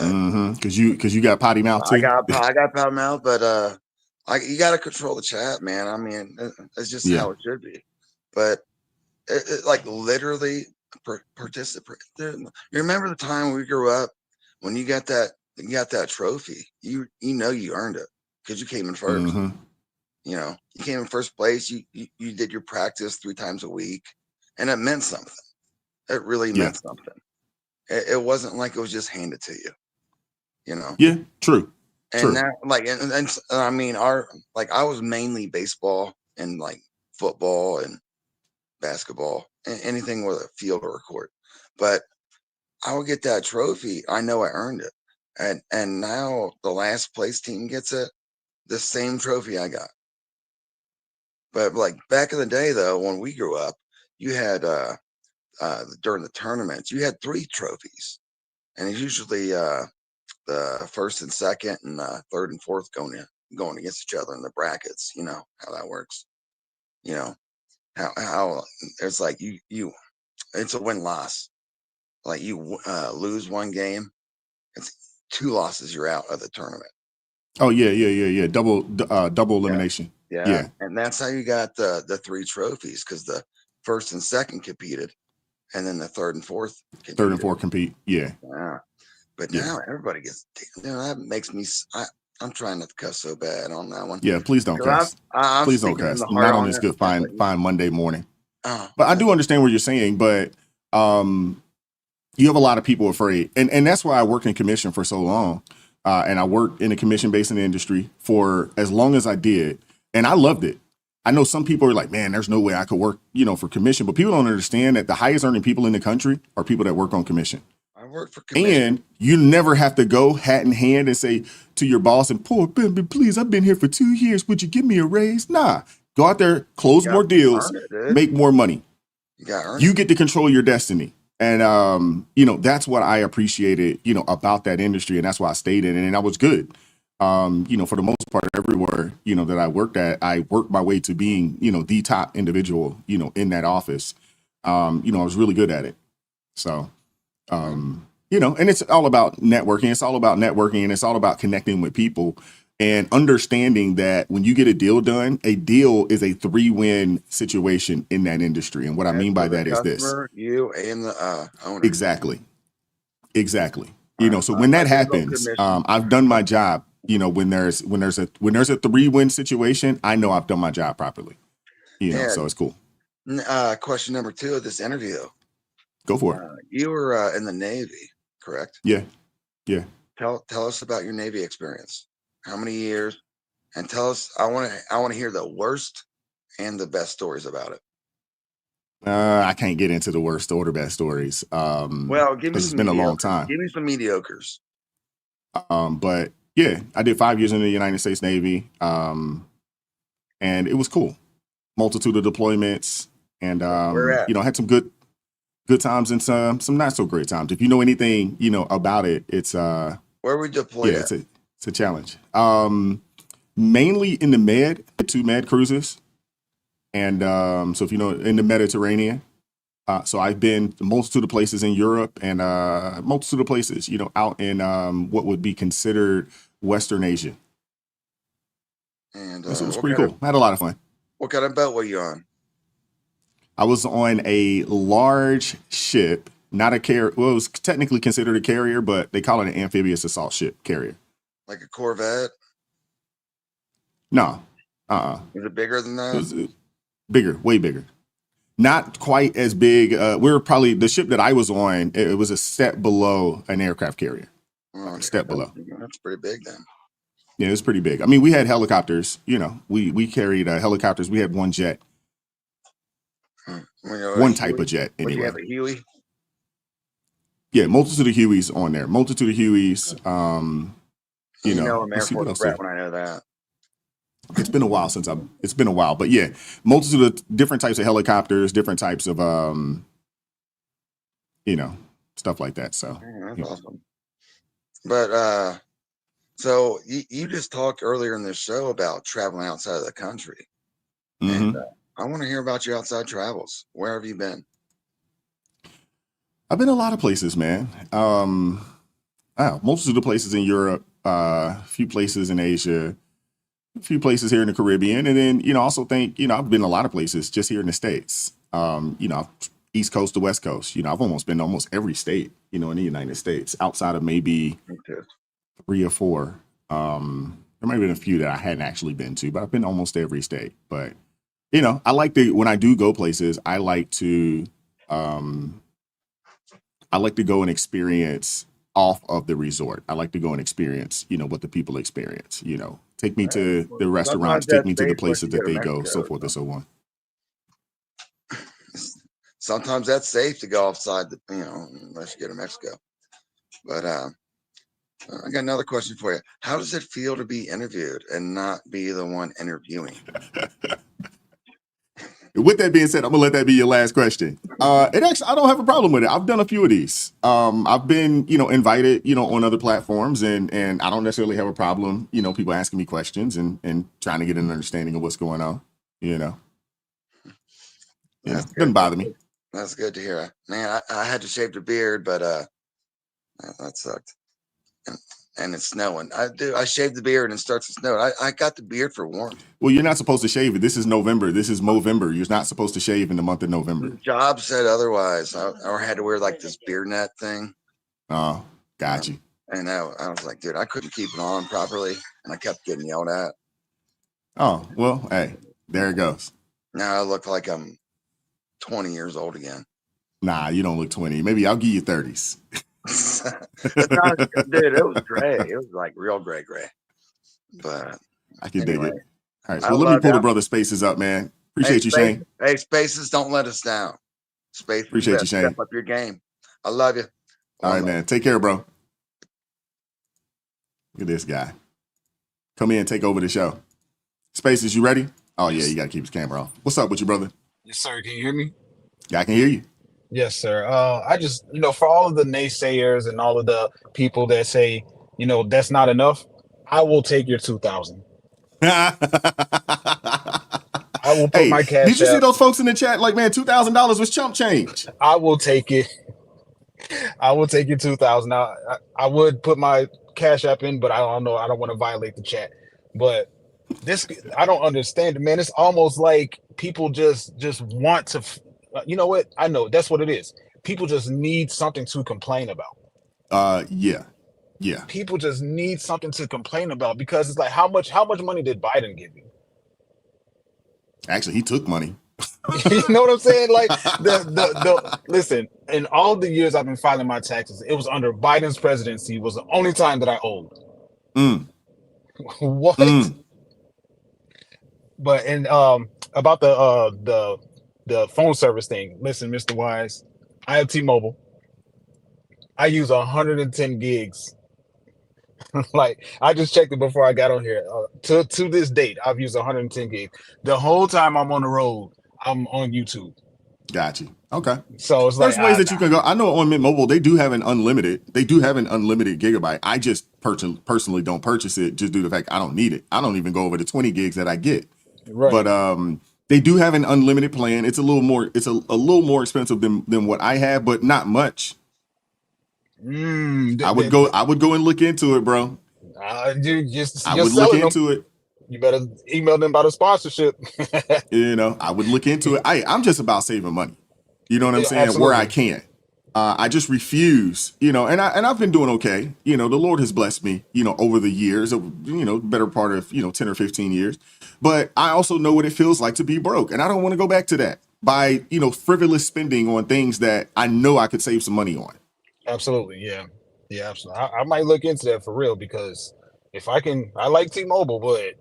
because you got potty mouth too. I got foul mouth, but you got to control the chat, man. I mean, it's just Yeah. how it should be. But it like literally participate. You remember the time we grew up when you got that trophy? You earned it because you came in first. Mhm. You came in first place. You did your practice 3 times a week, and it meant something. It really meant something. It wasn't like it was just handed to you. Yeah, true. And that, like, and I mean, I was mainly baseball and like football and basketball, and anything with a field or a court. But I would get that trophy. I know I earned it. And now the last place team gets it, the same trophy I got. But like back in the day, though, when we grew up, you had during the tournaments, you had 3 trophies, and it's usually the first and second and third and fourth going against each other in the brackets. You know how that works. You know how it's like you it's a win-loss. Like you lose one game, it's 2 losses, you're out of the tournament. Oh yeah. Double elimination. Yeah. And that's how you got the 3 trophies, because the first and second competed, and then the third and fourth competed. Third and fourth compete. Yeah. But now everybody gets, that makes me, I'm trying not to cuss so bad on that one. Yeah, please don't cuss. I'm Please don't speaking from cuss. the heart Not on on this it. good fine Monday morning. Oh, But I do understand what you're saying, but you have a lot of people afraid. And that's why I worked in commission for so long. And I worked in a commission-based industry for as long as I did. And I loved it. I know some people are like, man, there's no way I could work, for commission. But people don't understand that the highest earning people in the country are people that work on commission. I work for commission. And you never have to go hat in hand and say to your boss, and poor baby, please, I've been here for 2 years. Would you give me a raise? Nah, go out there, close more deals, make more money. You get to control your destiny. And, that's what I appreciated, about that industry. And that's why I stayed in it. And I was good. For the most part, everywhere, that I worked at, I worked my way to being, the top individual, in that office. I was really good at it. So, and it's all about networking. It's all about networking, and it's all about connecting with people and understanding that when you get a deal done, a deal is a 3-win situation in that industry. And what I mean by that is this. You and the owner. Exactly. So when that happens, I've done my job. When there's a 3-win situation, I know I've done my job properly. So it's cool. Question number 2 of this interview. Go for it. You were in the Navy, correct? Yeah. Tell us about your Navy experience. How many years? And tell us. I want to hear the worst and the best stories about it. I can't get into the worst or the best stories. Well, give me it's been a long time. Give me some mediocres. But yeah, I did 5 years in the United States Navy, and it was cool. Multitude of deployments, and had some good times and some not so great times. If you know anything, about it, it's where we deploy. Yeah, it's a challenge. Mainly in the 2 med cruises, and so if in the Mediterranean. So I've been to multitude of places in Europe and multitude of places, out in what would be considered Western Asia. And so it was pretty cool. I had a lot of fun. What kind of boat were you on? I was on a large ship, not a carrier. Well, it was technically considered a carrier, but they call it an amphibious assault ship carrier. Like a Corvette? No. Is it bigger than that? It was bigger, way bigger. Not quite as big. We were probably the ship that I was on. It was a step below an aircraft carrier. Oh, a step below. That's pretty big then. Yeah, it was pretty big. I mean, we had helicopters. We carried helicopters. We had one jet, one type of jet. Anyway, you have a Huey. Yeah, multitude of Hueys on there. Multitude of Hueys. I'm Air Force brat when I know that. It's been a while it's been a while, but yeah, multitude of different types of helicopters, different types of, stuff like that. So that's awesome. But, so you just talked earlier in this show about traveling outside of the country. Mm-hmm. And I want to hear about your outside travels. Where have you been? I've been a lot of places, man. Multitude of places in Europe, a few places in Asia, a few places here in the Caribbean, and then also think I've been a lot of places just here in the States. East Coast to West Coast. I've almost been to almost every state in the United States, outside of maybe 3 or 4. There might have been a few that I hadn't actually been to, but I've been to almost every state. But I like when I do go places, I like to go and experience off of the resort. I like to go and experience, what the people experience, take me to the restaurants, take me to the places that they go, so forth and so on. Sometimes that's safe to go offside unless you go to Mexico. But I got another question for you. How does it feel to be interviewed and not be the one interviewing? With that being said, I'm gonna let that be your last question. I don't have a problem with it. I've done a few of these. I've been, invited, on other platforms, and I don't necessarily have a problem, people asking me questions and trying to get an understanding of what's going on. Doesn't bother me. That's good to hear. Man, I had to shave the beard, but that sucked. and it's snowing. I shave the beard and it starts to snow. I got the beard for warmth. Well, you're not supposed to shave it. This is November. This is Movember. You're not supposed to shave in the month of November. The job said otherwise. I had to wear like this beard net thing. Oh, got you. And I was like, dude, I couldn't keep it on properly, and I kept getting yelled at. Oh, well, hey, there it goes. Now I look like I'm 20 years old again. Nah, you don't look 20. Maybe I'll give you 30s. Dude, it was gray. It was like real gray. But I can anyway, dig it. All right, so let me pull the brother Spaces up, man. Appreciate you, Shane. Hey, Spaces, don't let us down. Spaces, appreciate you, Shane. Step up your game. I love you. All right, man. Take care, bro. Look at this guy. Come in and take over the show. Spaces, you ready? Oh, yeah, you got to keep his camera off. What's up with you, brother? Yes, sir. Can you hear me? Yeah, I can hear you. Yes, sir. I just, for all of the naysayers and all of the people that say, that's not enough, I will take your 2,000. I will put my cash. Did you see those folks in the chat? Like, man, $2,000 was chump change. I will take it. I will take your 2,000. I would put my Cash App in, but I don't know. I don't want to violate the chat. But this, I don't understand it, man. It's almost like people just want to. You know what? I know that's what it is. People just need something to complain about. Yeah. People just need something to complain about because it's like how much money did Biden give you? Actually, he took money. You know what I'm saying? Like listen, in all the years I've been filing my taxes, it was under Biden's presidency was the only time that I owed. What? But about the phone service thing. Listen, Mr. Wise, I have T-Mobile. I use 110 gigs. Like I just checked it before I got on here. To this date, I've used 110 gigs. The whole time I'm on the road, I'm on YouTube. Got you. Okay. So it's there's ways that you can go. I know on Mint Mobile they do have an unlimited. They do have an unlimited gigabyte. I just personally don't purchase it just due to the fact I don't need it. I don't even go over the 20 gigs that I get. Right. But they do have an unlimited plan. It's a little more. It's a little more expensive than what I have, but not much. I would go and look into it, bro. I would look into it. You better email them about a sponsorship. I would look into it. I'm just about saving money. You know what I'm saying? Absolutely. Where I can. I just refuse, and I've been doing okay. The Lord has blessed me, over the years, better part of, 10 or 15 years. But I also know what it feels like to be broke. And I don't want to go back to that by, frivolous spending on things that I know I could save some money on. Absolutely. Yeah. Yeah, absolutely. I might look into that for real because if I can, I like T-Mobile, but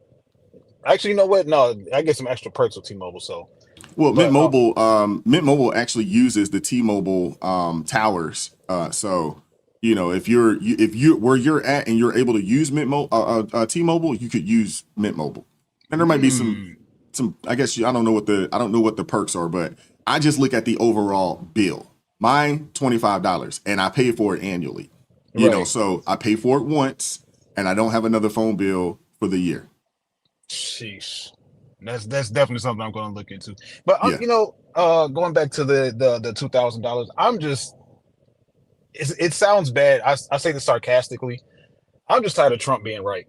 actually, you know what? No, I get some extra perks with T-Mobile. So, Mint Mobile actually uses the T-Mobile towers. So, if you're where you're at and you're able to use T-Mobile, you could use Mint Mobile. And there might be some. I guess I don't know what the perks are, but I just look at the overall bill. Mine $25, and I pay for it annually. So I pay for it once, and I don't have another phone bill for the year. Sheesh. That's definitely something I'm going to look into. But going back to the $2,000, I'm just. It sounds bad. I say this sarcastically. I'm just tired of Trump being right.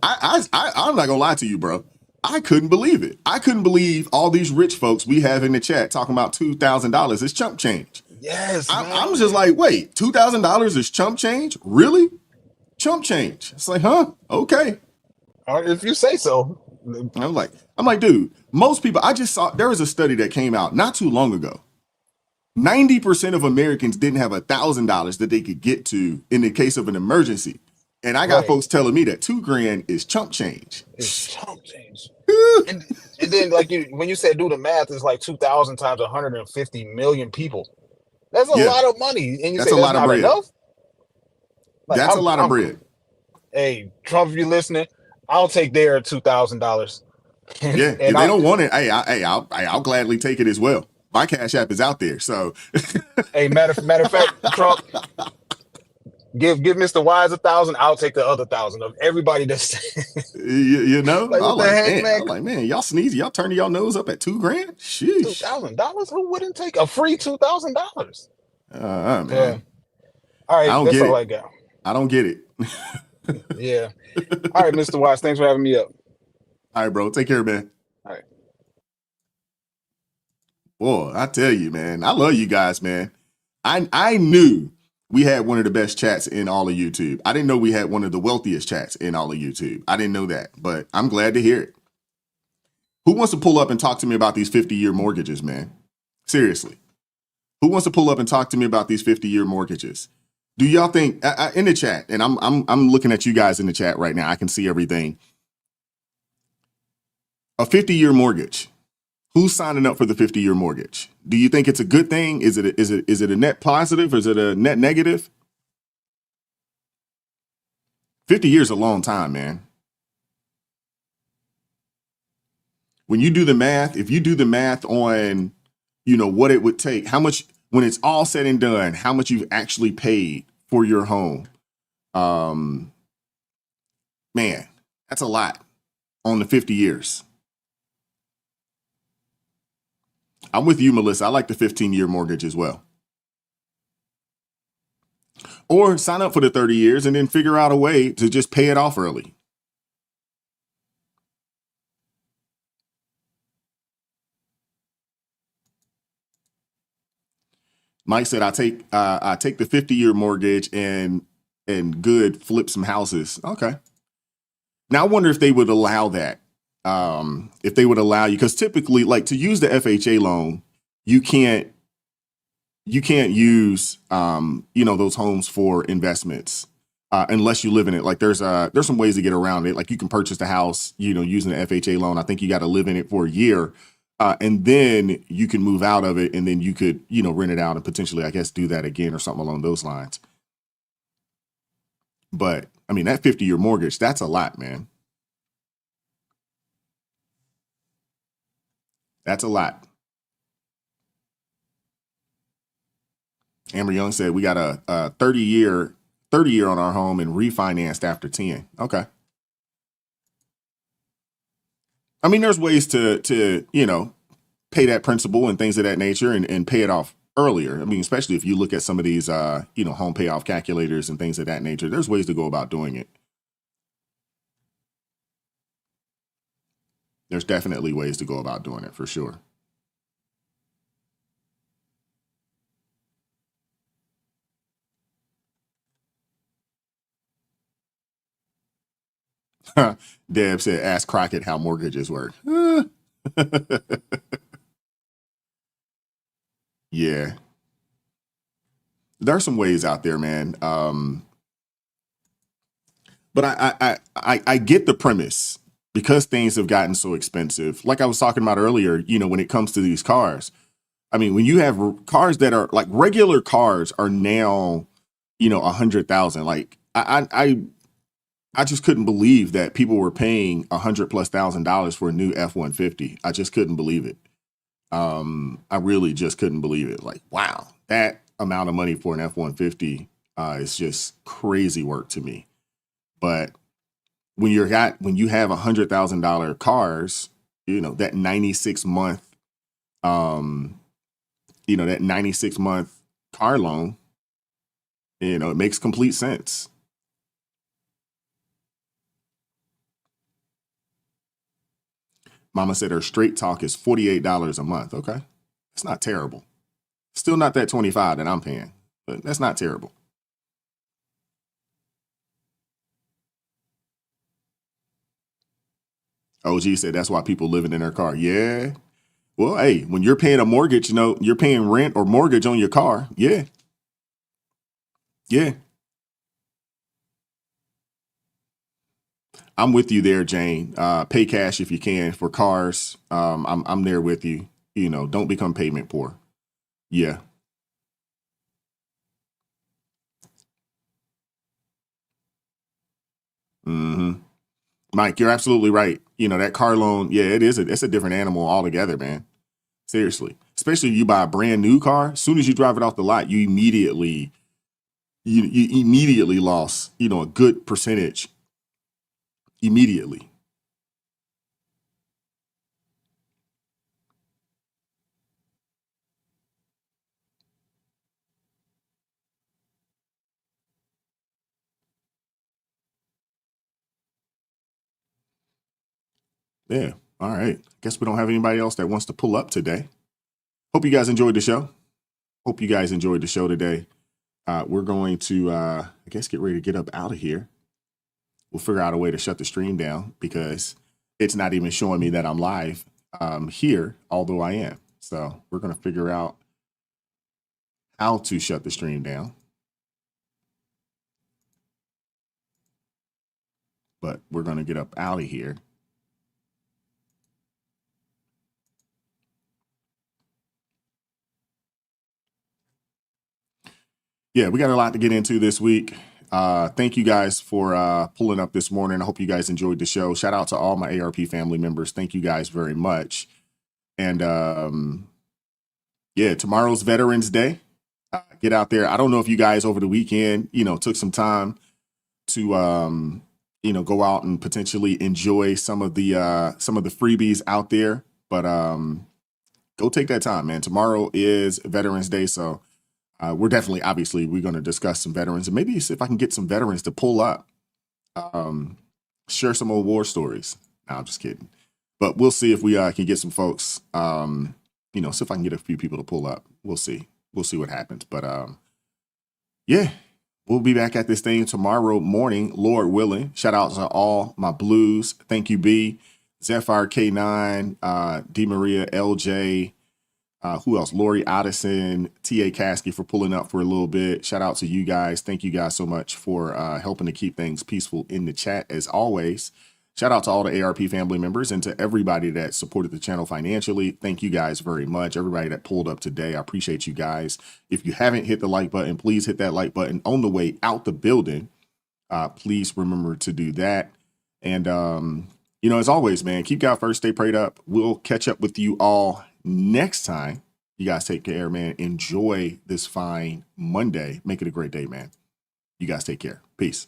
I'm not gonna lie to you, bro. I couldn't believe it. I couldn't believe all these rich folks we have in the chat talking about $2,000 is chump change. Yes, I'm just like, wait, $2,000 is chump change? Really? Chump change? It's like, huh? Okay. If you say so. I'm like, dude. Most people. I just saw there was a study that came out not too long ago. 90% of Americans didn't have $1,000 that they could get to in the case of an emergency. And I got folks telling me that $2,000 is chump change. It's chump change. and then, when you said do the math, it's like 2,000 times 150 million people. That's a lot of money. And you say that's a lot of bread. Enough? That's a lot of bread. Hey, Trump, if you're listening, I'll take their $2,000. Yeah, if they don't want it, I'll gladly take it as well. My Cash App is out there, so. Hey, matter of fact, Trump, give Mr. Wise 1,000. I'll take the other 1,000 of everybody that's. I'm like, man, y'all sneeze, y'all turning y'all nose up at $2,000. Sheesh. $2,000. Who wouldn't take a free $2,000? Man. Yeah. All I right, don't that's get all it. I got. I don't get it. Yeah. All right, Mr. Watts, thanks for having me up. All right, bro. Take care, man. All right. Boy, I tell you, man, I love you guys, man. I knew we had one of the best chats in all of YouTube. I didn't know we had one of the wealthiest chats in all of YouTube. I didn't know that, but I'm glad to hear it. Who wants to pull up and talk to me about these 50-year mortgages, man? Seriously. Who wants to pull up and talk to me about these 50-year mortgages? Do y'all think in the chat, and I'm looking at you guys in the chat right now. I can see everything. A 50-year mortgage. Who's signing up for the 50-year mortgage? Do you think it's a good thing? Is it a net positive or is it a net negative? 50 years is a long time, man. When you do the math, if you do the math on, what it would take, how much, when it's all said and done, how much you've actually paid for your home, man, that's a lot on the 50 years. I'm with you, Melissa. I like the 15-year mortgage as well. Or sign up for the 30 years and then figure out a way to just pay it off early. Mike said, I take the 50-year mortgage and flip some houses. Okay. Now I wonder if they would allow that. If they would allow you, because typically, like, to use the FHA loan, you can't use those homes for investments unless you live in it. Like there's some ways to get around it. Like you can purchase the house, using the FHA loan. I think you got to live in it for a year. And then you can move out of it and then you could, rent it out and potentially, I guess, do that again or something along those lines. But I mean, that 50-year mortgage, that's a lot, man. That's a lot. Amber Young said we got a 30-year on our home and refinanced after 10. Okay. I mean, there's ways to pay that principal and things of that nature and pay it off earlier. I mean, especially if you look at some of these, home payoff calculators and things of that nature, there's ways to go about doing it. There's definitely ways to go about doing it for sure. Deb said, ask Crockett how mortgages work. Yeah. There are some ways out there, man. But I get the premise because things have gotten so expensive. Like I was talking about earlier, when it comes to these cars, I mean, when you have cars that are like regular cars are now, 100,000. Like I just couldn't believe that people were paying $100,000+ for a new F-150. I just couldn't believe it. I really just couldn't believe it. Like, wow, that amount of money for an F-150 is just crazy work to me. But when you have $100,000 cars, that 96-month, that 96-month car loan, it makes complete sense. Mama said her straight talk is $48 a month. Okay. It's not terrible. Still not that $25 that I'm paying, but that's not terrible. OG said that's why people living in their car. Yeah. Well, hey, when you're paying a mortgage, you're paying rent or mortgage on your car. Yeah. Yeah. I'm with you there, Jane. Pay cash if you can for cars. I'm there with you. Don't become payment poor. Yeah. Mm-hmm. Mike, you're absolutely right. That car loan, yeah, it's a different animal altogether, man. Seriously. Especially if you buy a brand new car, as soon as you drive it off the lot, you immediately lost, a good percentage immediately. Yeah. All right. Guess we don't have anybody else that wants to pull up today. Hope you guys enjoyed the show. Hope you guys enjoyed the show today. We're going to, I guess, get ready to get up out of here. We'll figure out a way to shut the stream down because it's not even showing me that I'm live here, although I am. So we're going to figure out how to shut the stream down. But we're going to get up out of here. Yeah, we got a lot to get into this week. Thank you guys for pulling up this morning. I hope you guys enjoyed the show. Shout out to all my ARP family members. Thank you guys very much. And yeah, tomorrow's Veterans Day. Get out there. I don't know if you guys over the weekend, took some time to go out and potentially enjoy some of the freebies out there. But go take that time, man. Tomorrow is Veterans Day, so we're definitely, obviously, we're going to discuss some veterans and maybe see if I can get some veterans to pull up, share some old war stories. No, I'm just kidding. But we'll see if we can get some folks, see if I can get a few people to pull up. We'll see. We'll see what happens. But yeah, we'll be back at this thing tomorrow morning, Lord willing. Shout out to all my blues. Thank you, B. Zephyr K9, D. Maria, LJ. Who else? Lori Addison, T.A. Caskey for pulling up for a little bit. Shout out to you guys. Thank you guys so much for helping to keep things peaceful in the chat as always. Shout out to all the ARP family members and to everybody that supported the channel financially. Thank you guys very much. Everybody that pulled up today, I appreciate you guys. If you haven't hit the like button, please hit that like button on the way out the building. Please remember to do that. And, as always, man, keep God first, stay prayed up. We'll catch up with you all next time. You guys take care, man. Enjoy this fine Monday. Make it a great day, man. You guys take care. Peace.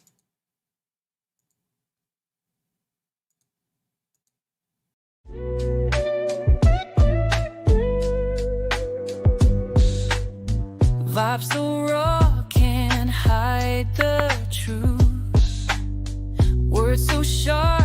Vibes so raw, can't hide the truth. Words so sharp.